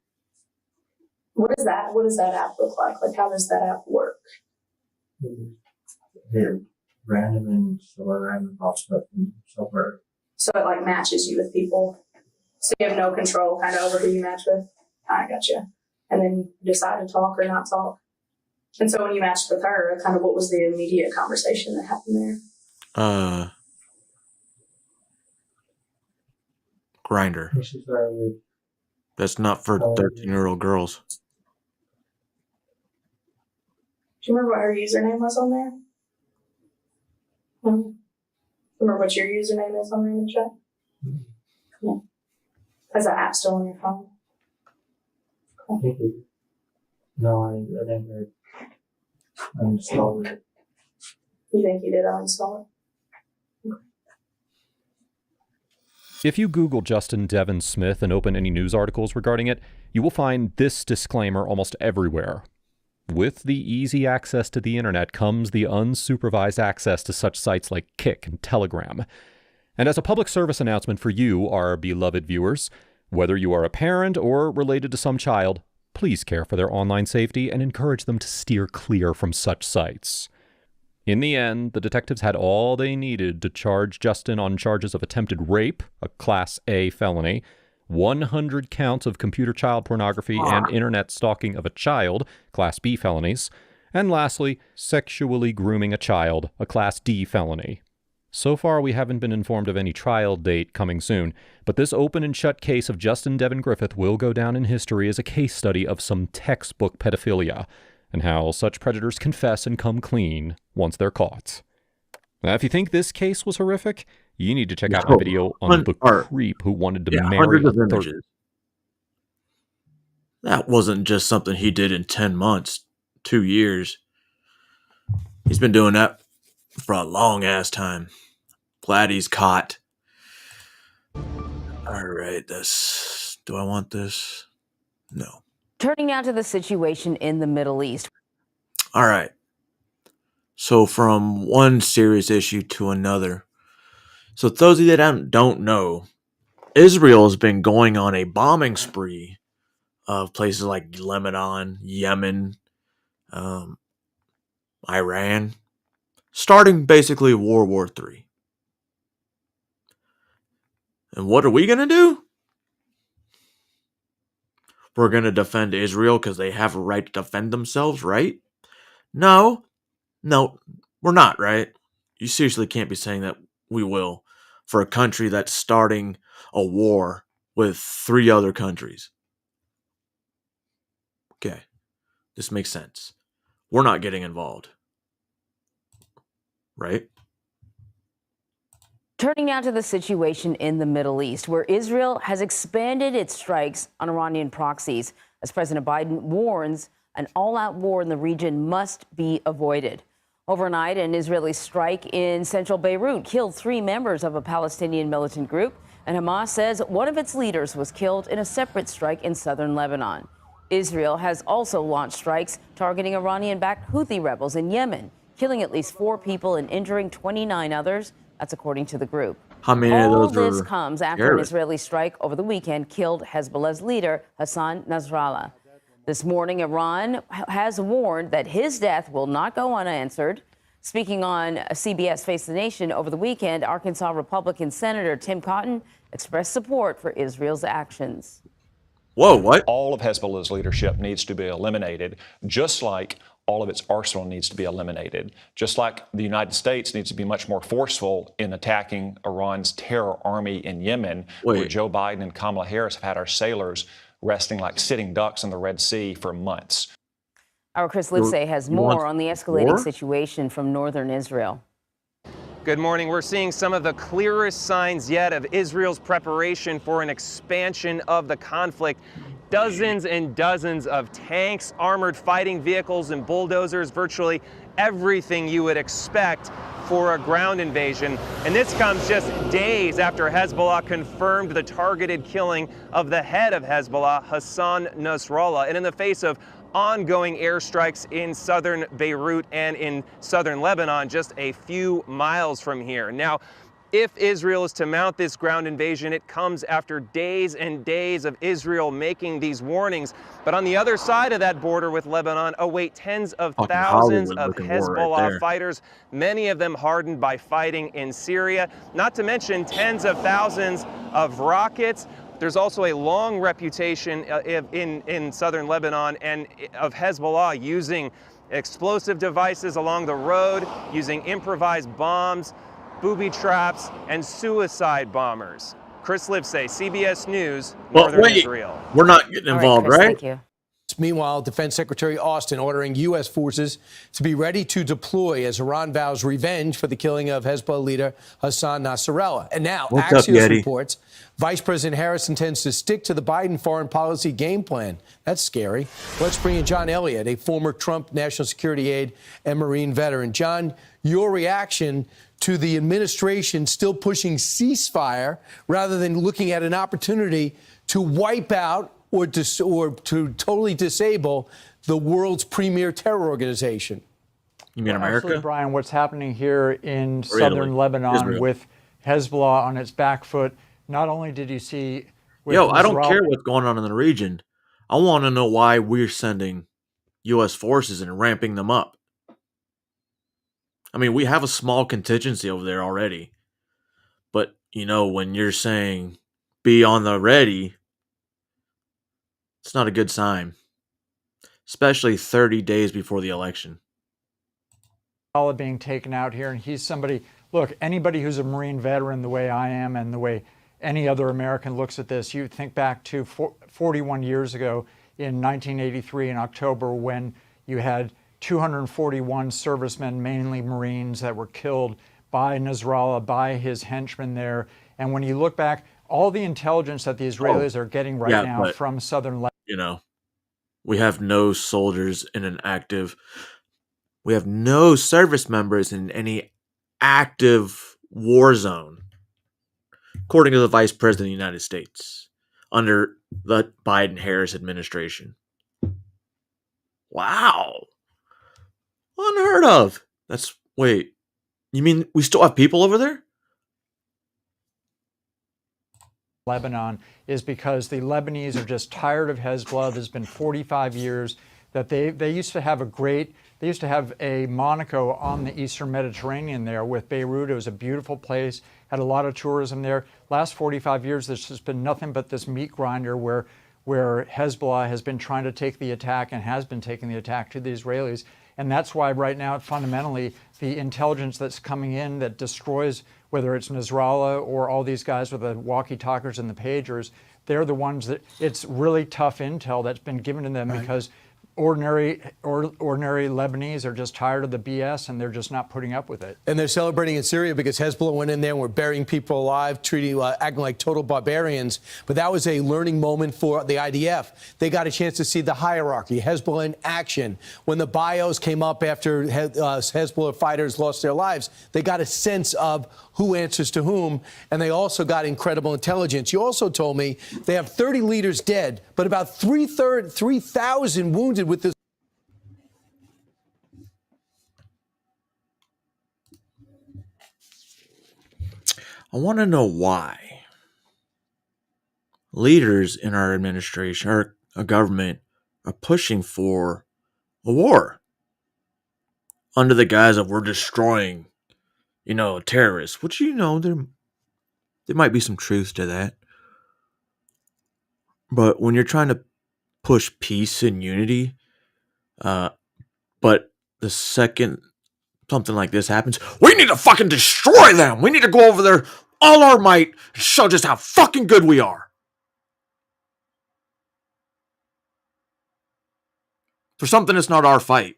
What does that app look like? Like, how does that app work? They're random and so random pops up from somewhere. So it like matches you with people. So you have no control kind of over who you match with. I gotcha. And then you decide to talk or not talk. And so when you matched with her, kind of what was the immediate conversation that happened there? Grinder. That's not for 13-year-old girls. Do you remember what her username was on there? Remember what your username is on Random Chat? Yeah. Is that app still on your phone? No, I didn't uninstall it. You think you did uninstall it? If you Google Justin Devin Smith and open any news articles regarding it, you will find this disclaimer almost everywhere. With the easy access to the internet comes the unsupervised access to such sites like Kik and Telegram. And as a public service announcement for you, our beloved viewers, whether you are a parent or related to some child, please care for their online safety and encourage them to steer clear from such sites. In the end, the detectives had all they needed to charge Justin on charges of attempted rape, a Class A felony, 100 counts of computer child pornography and internet stalking of a child, Class B felonies, and lastly, sexually grooming a child, a Class D felony. So far, we haven't been informed of any trial date coming soon, but this open and shut case of Justin Devin Griffith will go down in history as a case study of some textbook pedophilia, and how such predators confess and come clean once they're caught. Now, if you think this case was horrific, you need to check out my video on the creep who wanted to marry a third. That wasn't just something he did in 10 months, 2 years. He's been doing that for a long ass time. Glad he's caught. All right, this. Do I want this? No. Turning now to the situation in the Middle East. All right. So from one serious issue to another. So those of you that don't know, Israel has been going on a bombing spree of places like Lebanon, Yemen, Iran, starting basically World War III. And what are we going to do? We're going to defend Israel because they have a right to defend themselves, right? No, we're not, right? You seriously can't be saying that we will for a country that's starting a war with 3 other countries. Okay, this makes sense. We're not getting involved, right? Turning now to the situation in the Middle East, where Israel has expanded its strikes on Iranian proxies. as President Biden warns an all-out war in the region must be avoided. Overnight, an Israeli strike in central Beirut killed 3 members of a Palestinian militant group, and Hamas says one of its leaders was killed in a separate strike in southern Lebanon. Israel has also launched strikes targeting Iranian-backed Houthi rebels in Yemen, killing at least 4 people and injuring 29 others. That's according to the group. How many of All those this are comes after an terrorists? Israeli strike over the weekend killed Hezbollah's leader, Hassan Nasrallah. This morning, Iran has warned that his death will not go unanswered. Speaking on CBS Face the Nation over the weekend, Arkansas Republican Senator Tim Cotton expressed support for Israel's actions. Whoa, what? All of Hezbollah's leadership needs to be eliminated, just like all of its arsenal needs to be eliminated. Just like the United States needs to be much more forceful in attacking Iran's terror army in Yemen, where Joe Biden and Kamala Harris have had our sailors resting like sitting ducks in the Red Sea for months. Our Chris Livesay has more on the escalating situation from northern Israel. Good morning. We're seeing some of the clearest signs yet of Israel's preparation for an expansion of the conflict. Dozens and dozens of tanks, armored fighting vehicles, and bulldozers, virtually everything you would expect for a ground invasion. And this comes just days after Hezbollah confirmed the targeted killing of the head of Hezbollah, Hassan Nasrallah, and in the face of ongoing airstrikes in southern Beirut and in southern Lebanon, just a few miles from here. Now, if Israel is to mount this ground invasion, it comes after days and days of Israel making these warnings. But on the other side of that border with Lebanon await tens of thousands of Hezbollah fighters, many of them hardened by fighting in Syria, not to mention tens of thousands of rockets. There's also a long reputation in southern Lebanon and of Hezbollah using explosive devices along the road, using improvised bombs, booby traps, and suicide bombers. Chris Livesay, CBS News, Northern Israel. We're not getting involved, Chris, right? Thank you. Meanwhile, Defense Secretary Austin ordering U.S. forces to be ready to deploy as Iran vows revenge for the killing of Hezbollah leader Hassan Nasrallah. And now, Axios reports Vice President Harris intends to stick to the Biden foreign policy game plan. That's scary. Let's bring in John Elliott, a former Trump national security aide and Marine veteran. John, your reaction to the administration still pushing ceasefire rather than looking at an opportunity to wipe out or to totally disable the world's premier terror organization. You mean America? Absolutely, Brian. What's happening here in southern Lebanon with Hezbollah on its back foot, not only did you see... I don't care what's going on in the region. I want to know why we're sending U.S. forces and ramping them up. I mean, we have a small contingency over there already. But, when you're saying be on the ready... It's not a good sign, especially 30 days before the election. Being taken out here, and he's somebody, look, anybody who's a Marine veteran the way I am and the way any other American looks at this, you think back to 41 years ago in 1983 in October when you had 241 servicemen, mainly Marines, that were killed by Nasrallah, by his henchmen there. And when you look back, all the intelligence that the Israelis are getting right now from southern Lebanon. We have no soldiers in an active, we have no service members in any active war zone, according to the Vice President of the United States, under the Biden-Harris administration. Wow. Unheard of. Wait, you mean we still have people over there? Lebanon is because the Lebanese are just tired of Hezbollah. There's been 45 years that they used to have a Monaco on the Eastern Mediterranean there with Beirut. It was a beautiful place, had a lot of tourism there. Last 45 years, there's just been nothing but this meat grinder where Hezbollah has been trying to take the attack and has been taking the attack to the Israelis. And that's why right now, fundamentally, the intelligence that's coming in that destroys, whether it's Nasrallah or all these guys with the walkie-talkies and the pagers, they're the ones that it's really tough intel that's been given to them because ordinary Lebanese are just tired of the BS, and they're just not putting up with it. And they're celebrating in Syria because Hezbollah went in there and were burying people alive, acting like total barbarians. But that was a learning moment for the IDF. They got a chance to see the hierarchy, Hezbollah in action. When the bios came up after Hezbollah fighters lost their lives, they got a sense of who answers to whom, and they also got incredible intelligence. You also told me they have 30 leaders dead, but about 3,000 wounded with this. I want to know why leaders in our administration or a government are pushing for a war under the guise of we're destroying, terrorists, which, there might be some truth to that. But when you're trying to push peace and unity, but the second something like this happens, we need to fucking destroy them. We need to go over there all our might and show just how fucking good we are. For something that's not our fight.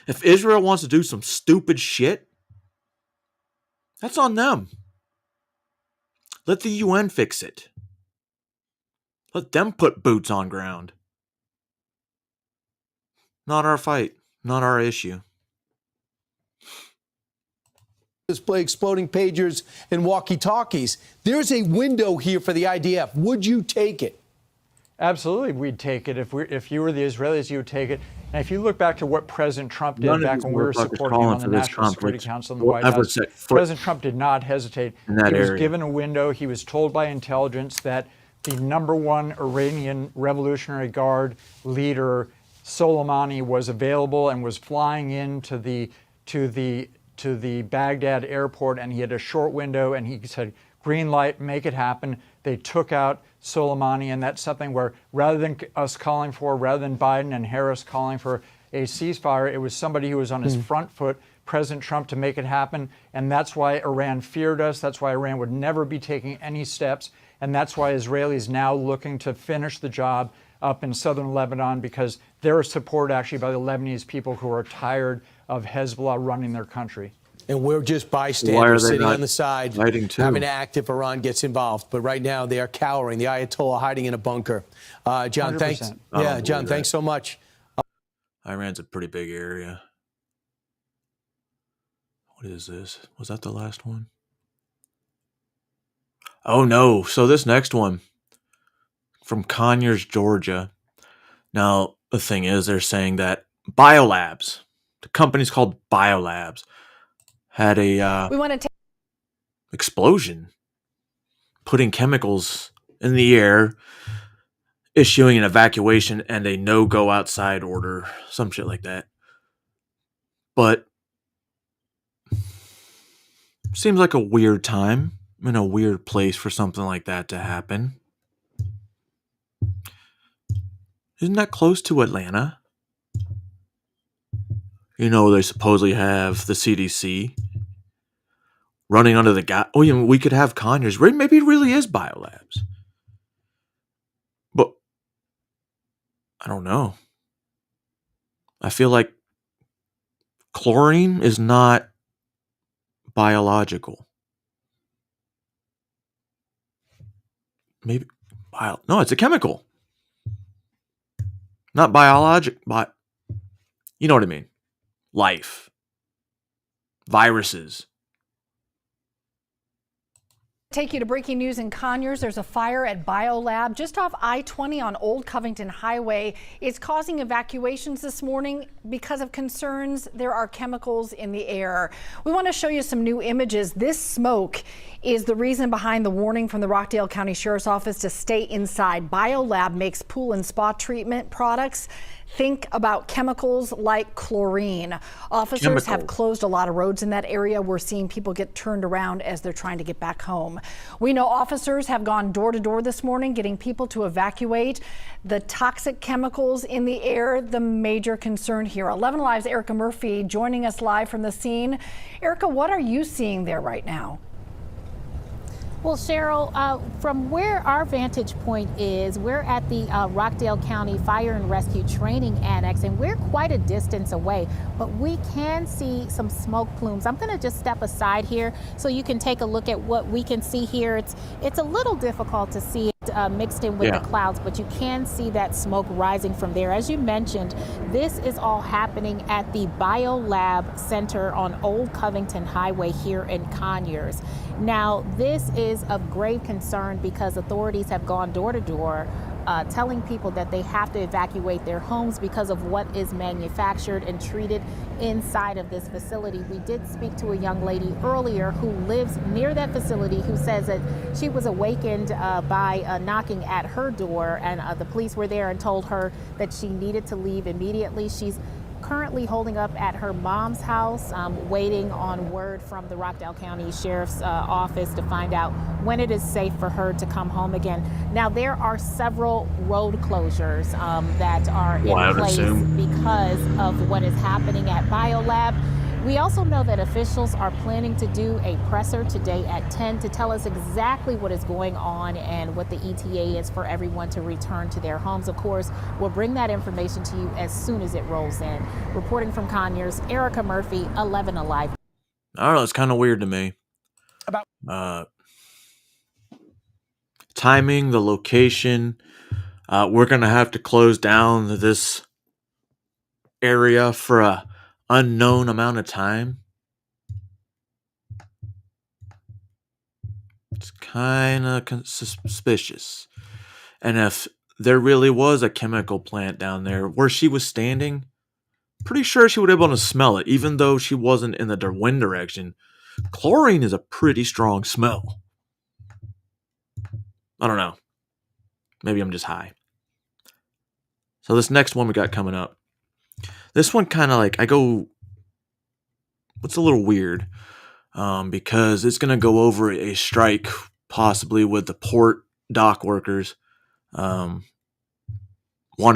If Israel wants to do some stupid shit, that's on them. Let the UN fix it. Let them put boots on ground. Not our fight. Not our issue. Display exploding pagers and walkie-talkies. There's a window here for the IDF. Would you take it? Absolutely, we'd take it. If you were the Israelis, you would take it. And if you look back to what President Trump did back when we were supporting him on the National Security Council in the White House, President Trump did not hesitate. He was given a window. He was told by intelligence that the #1 Iranian Revolutionary Guard leader, Soleimani, was available and was flying into to the Baghdad airport, and he had a short window, and he said, green light, make it happen. They took out Soleimani, and that's something where rather than Biden and Harris calling for a ceasefire, it was somebody who was on his front foot, President Trump, to make it happen. And that's why Iran feared us. That's why Iran would never be taking any steps. And that's why Israelis now looking to finish the job up in southern Lebanon, because they're supported actually by the Lebanese people who are tired of Hezbollah running their country. And we're just bystanders sitting on the side, having to act if Iran gets involved. But right now, they are cowering. The Ayatollah hiding in a bunker. John, 100%. Thanks. Yeah, John, thanks so much. Iran's a pretty big area. What is this? Was that the last one? Oh, no. So this next one from Conyers, Georgia. Now, the thing is, they're saying that Biolabs, the company's called Biolabs, had a explosion, putting chemicals in the air, issuing an evacuation and a no-go outside order, some shit like that. But seems like a weird time in a weird place for something like that to happen. Isn't that close to Atlanta? They supposedly have the CDC running under the guy. Oh, we could have Conyers. Maybe it really is Biolabs. But I don't know. I feel like chlorine is not biological. Maybe no, it's a chemical. Not biologic, but you know what I mean. Life. Viruses. Take you to breaking news in Conyers. There's a fire at Biolab just off I-20 on Old Covington Highway. It's causing evacuations this morning because of concerns there are chemicals in the air. We want to show you some new images. This smoke is the reason behind the warning from the Rockdale County Sheriff's Office to stay inside. Biolab makes pool and spa treatment products. Think about chemicals like chlorine. Officers have closed a lot of roads in that area. We're seeing people get turned around as they're trying to get back home. We know officers have gone door to door this morning, getting people to evacuate. The toxic chemicals in the air, the major concern here. 11 Alive's Erica Murphy joining us live from the scene. Erica, what are you seeing there right now? Well, Cheryl, from where our vantage point is, we're at the Rockdale County Fire and Rescue Training Annex, and we're quite a distance away, but we can see some smoke plumes. I'm going to just step aside here so you can take a look at what we can see here. It's a little difficult to see it mixed in with the clouds, but you can see that smoke rising from there. As you mentioned, this is all happening at the BioLab Center on Old Covington Highway here in Conyers. Now, this is of grave concern because authorities have gone door to door telling people that they have to evacuate their homes because of what is manufactured and treated inside of this facility. We did speak to a young lady earlier who lives near that facility who says that she was awakened by knocking at her door, and the police were there and told her that she needed to leave immediately. She's currently holding up at her mom's house, waiting on word from the Rockdale County Sheriff's Office to find out when it is safe for her to come home again. Now, there are several road closures that are in place because of what is happening at BioLab. We also know that officials are planning to do a presser today at 10 to tell us exactly what is going on and what the ETA is for everyone to return to their homes. Of course, we'll bring that information to you as soon as it rolls in. Reporting from Conyers, Erica Murphy, 11 Alive. I don't know, it's kind of weird to me. Timing, the location. We're going to have to close down this area for a unknown amount of time. It's kind of suspicious. And if there really was a chemical plant down there where she was standing, pretty sure she would be able to smell it, even though she wasn't in the wind direction. Chlorine is a pretty strong smell. I don't know. Maybe I'm just high. So this next one we got coming up. This one kind of it's a little weird because it's going to go over a strike possibly with the port dock workers wanting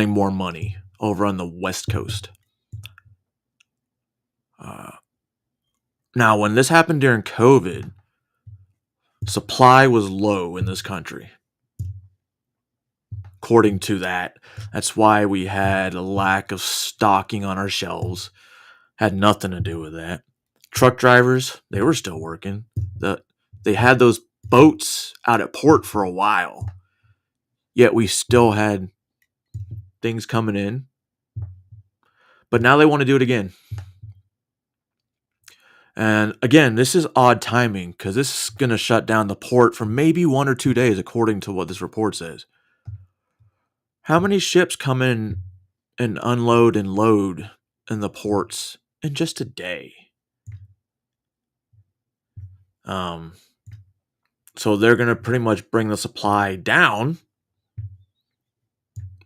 more money over on the West Coast. Now, when this happened during COVID, supply was low in this country. According to that, that's why we had a lack of stocking on our shelves. Had nothing to do with that. Truck drivers, they were still working. They had those boats out at port for a while. Yet we still had things coming in. But now they want to do it again. And again, this is odd timing because this is going to shut down the port for maybe 1 or 2 days, according to what this report says. How many ships come in and unload and load in the ports in just a day? So they're going to pretty much bring the supply down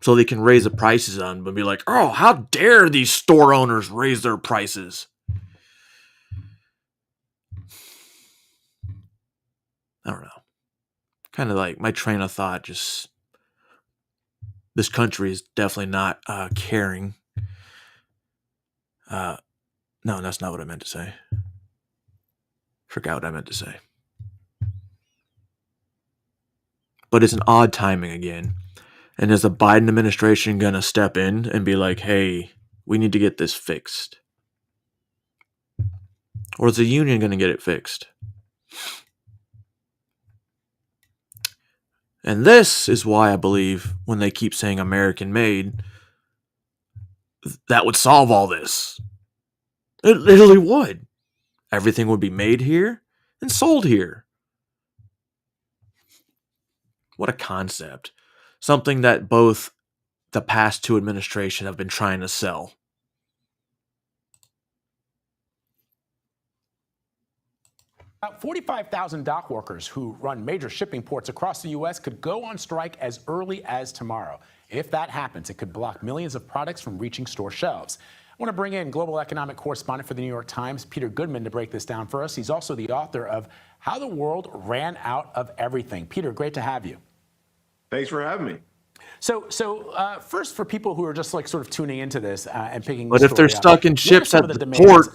so they can raise the prices on them and be like, oh, how dare these store owners raise their prices? I don't know. Kind of like my train of thought just... This country is definitely not caring. No, that's not what I meant to say. Forgot what I meant to say. But it's an odd timing again. And is the Biden administration going to step in and be like, hey, we need to get this fixed? Or is the union going to get it fixed? And this is why I believe when they keep saying American made, that would solve all this. It literally would. Everything would be made here and sold here. What a concept. Something that both the past two administrations have been trying to sell. About 45,000 dock workers who run major shipping ports across the U.S. could go on strike as early as tomorrow. If that happens, it could block millions of products from reaching store shelves. I want to bring in global economic correspondent for the New York Times, Peter Goodman, to break this down for us. He's also the author of How the World Ran Out of Everything. Peter, great to have you. Thanks for having me. So first, for people who are just like sort of tuning into this and picking, but if they're stuck in ships at the port,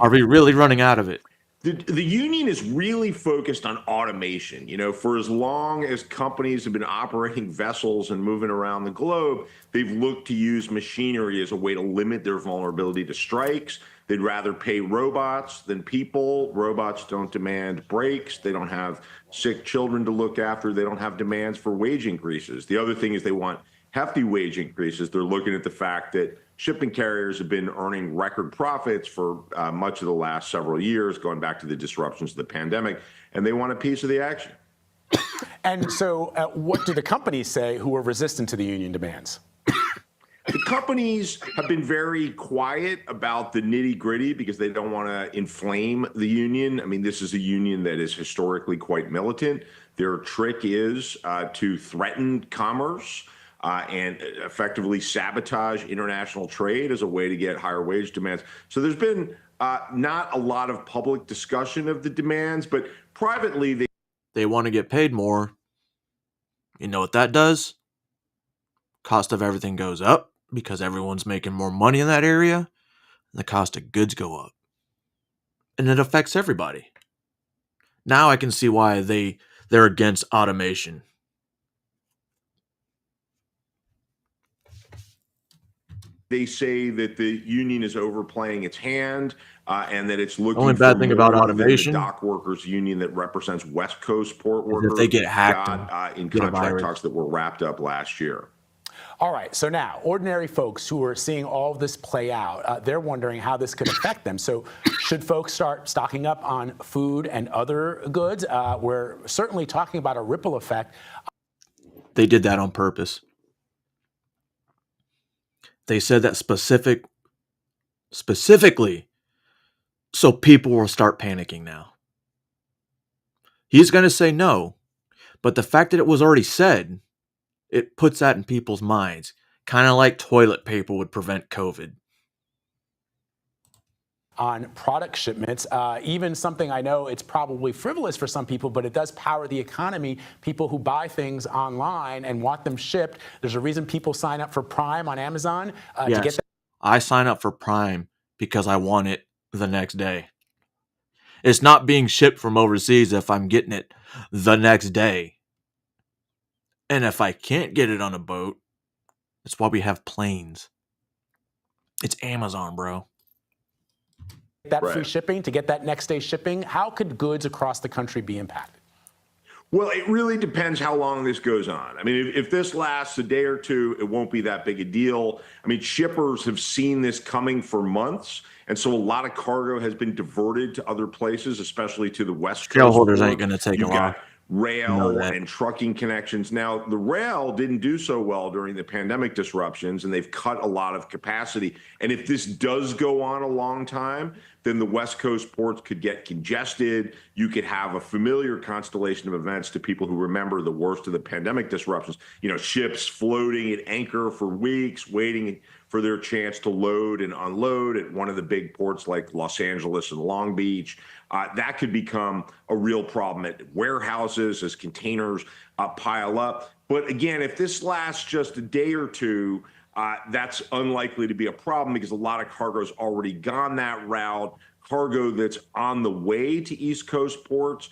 are we really running out of it? The union is really focused on automation. You know, for as long as companies have been operating vessels and moving around the globe, they've looked to use machinery as a way to limit their vulnerability to strikes. They'd rather pay robots than people. Robots don't demand breaks. They don't have sick children to look after. They don't have demands for wage increases. The other thing is they want hefty wage increases. They're looking at the fact that shipping carriers have been earning record profits for much of the last several years, going back to the disruptions of the pandemic, and they want a piece of the action. And so what do the companies say who are resistant to the union demands? The companies have been very quiet about the nitty-gritty because they don't want to inflame the union. I mean, this is a union that is historically quite militant. Their trick is to threaten commerce and effectively sabotage international trade as a way to get higher wage demands. So there's been not a lot of public discussion of the demands, but privately They want to get paid more. You know what that does? Cost of everything goes up because everyone's making more money in that area, and the cost of goods go up. And it affects everybody. Now I can see why they're against automation. They say that the union is overplaying its hand and that it's looking Only for bad thing about more than automation the dock workers union that represents West Coast port workers. if they get hacked got, in get a contract virus. talks that were wrapped up last year. All right, so now, ordinary folks who are seeing all of this play out, they're wondering how this could affect them. So should folks start stocking up on food and other goods? We're certainly talking about a ripple effect. They did that on purpose. They said that specifically so people will start panicking now. He's going to say no, but the fact that it was already said, it puts that in people's minds, kind of like toilet paper would prevent COVID. On product shipments, even something I know it's probably frivolous for some people, but it does power the economy. People who buy things online and want them shipped. There's a reason people sign up for Prime on Amazon to Yes, get that. I sign up for Prime because I want it the next day. It's not being shipped from overseas if I'm getting it the next day. And if I can't get it on a boat, that's why we have planes. It's Amazon, bro. That free shipping, to get that next day shipping. How could goods across the country be impacted? Well, it really depends how long this goes on. I mean, if this lasts a day or two, it won't be that big a deal. I mean, shippers have seen this coming for months, and so a lot of cargo has been diverted to other places, especially to the West Coast. Shareholders ain't going to take You've a lot. got rail and trucking connections. Now, the rail didn't do so well during the pandemic disruptions, and they've cut a lot of capacity. And if this does go on a long time, then the West Coast ports could get congested. You could have a familiar constellation of events to people who remember the worst of the pandemic disruptions. You know, ships floating at anchor for weeks, waiting for their chance to load and unload at one of the big ports like Los Angeles and Long Beach. That could become a real problem at warehouses as containers pile up. But again, if this lasts just a day or two, that's unlikely to be a problem because a lot of cargo's already gone that route. Cargo that's on the way to East Coast ports,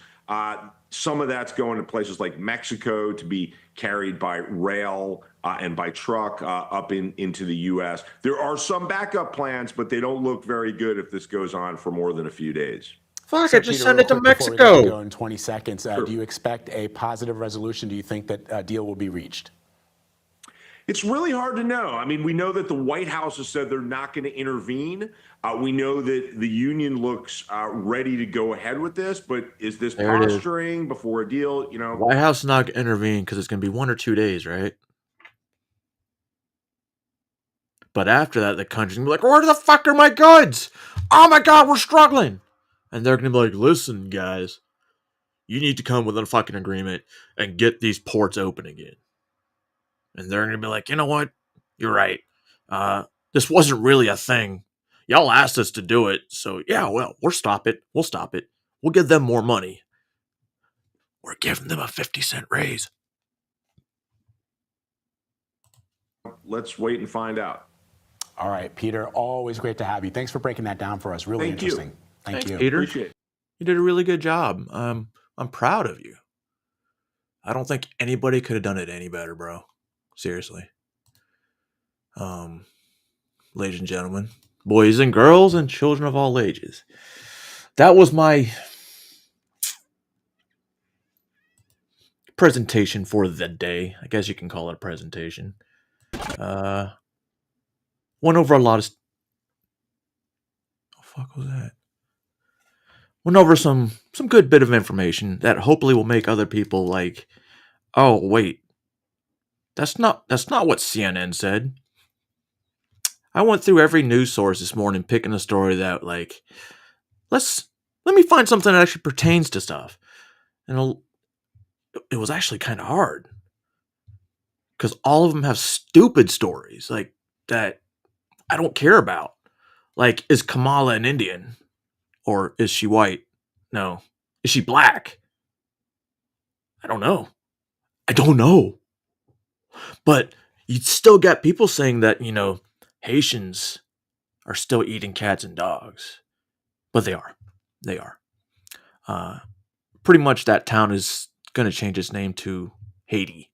some of that's going to places like Mexico to be carried by rail and by truck up into the U.S. There are some backup plans, but they don't look very good if this goes on for more than a few days. Fuck, I just send it to Before we let you Mexico. go in 20 seconds, do you expect a positive resolution? Do you think that a deal will be reached? It's really hard to know. I mean, we know that the White House has said they're not going to intervene. We know that the union looks ready to go ahead with this, but is this There it is. posturing before a deal? You know, White House is not going to intervene because it's going to be 1 or 2 days, right? But after that, the country's going to be like, where the fuck are my goods? Oh my God, we're struggling. And they're going to be like, listen, guys, you need to come with a fucking agreement and get these ports open again. And they're going to be like, you know what? You're right. This wasn't really a thing. Y'all asked us to do it. So, yeah, well, we'll stop it. We'll stop it. We'll give them more money. We're giving them a 50-cent raise. let's wait and find out. All right, Peter, always great to have you. Thanks for breaking that down for us. Really Thank you. interesting. Thank Thanks, you. Peter. Appreciate it. You did a really good job. I'm proud of you. I don't think anybody could have done it any better, bro. Seriously. Ladies and gentlemen, boys and girls and children of all ages. That was my presentation for the day. I guess you can call it a presentation. Went over a lot of... fuck was that? Went over some good bit of information that hopefully will make other people like, oh wait, that's not what CNN said. I went through every news source this morning picking a story that like, let me find something that actually pertains to stuff. And it was actually kind of hard because all of them have stupid stories like that I don't care about. Like, is Kamala an Indian? Or is she white? No. Is she black? I don't know. But you still got people saying that, you know, Haitians are still eating cats and dogs. But they are. Pretty much that town is going to change its name to Haiti.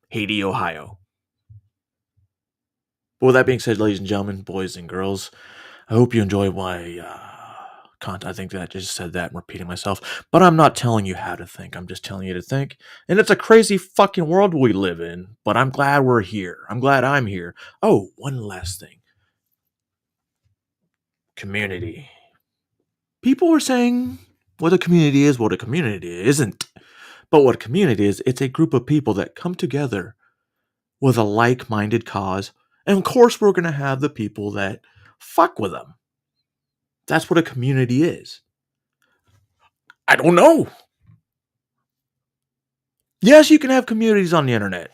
Haiti, Ohio. But with that being said, ladies and gentlemen, boys and girls, I hope you enjoy my content. I think that I just said that and repeating myself. But I'm not telling you how to think. I'm just telling you to think. And it's a crazy fucking world we live in. But I'm glad we're here. I'm glad I'm here. Oh, one last thing. Community. People are saying what a community is, what a community isn't. But what a community is, it's a group of people that come together with a like-minded cause. And of course, we're going to have the people that fuck with them. That's what a community is. I don't know. Yes, you can have communities on the internet.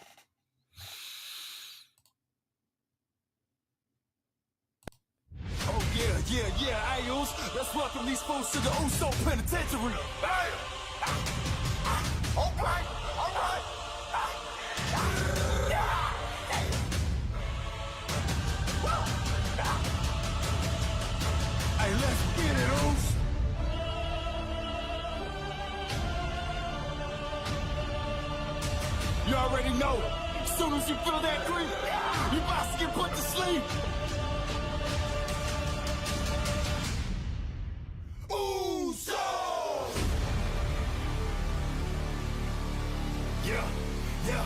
Oh yeah, Ayos. Let's welcome these folks to the Uso Penitentiary. Alright. Hey, let's get it, Oos. You already know. As soon as you feel that creep, you about to get put to sleep. Uso! Yeah.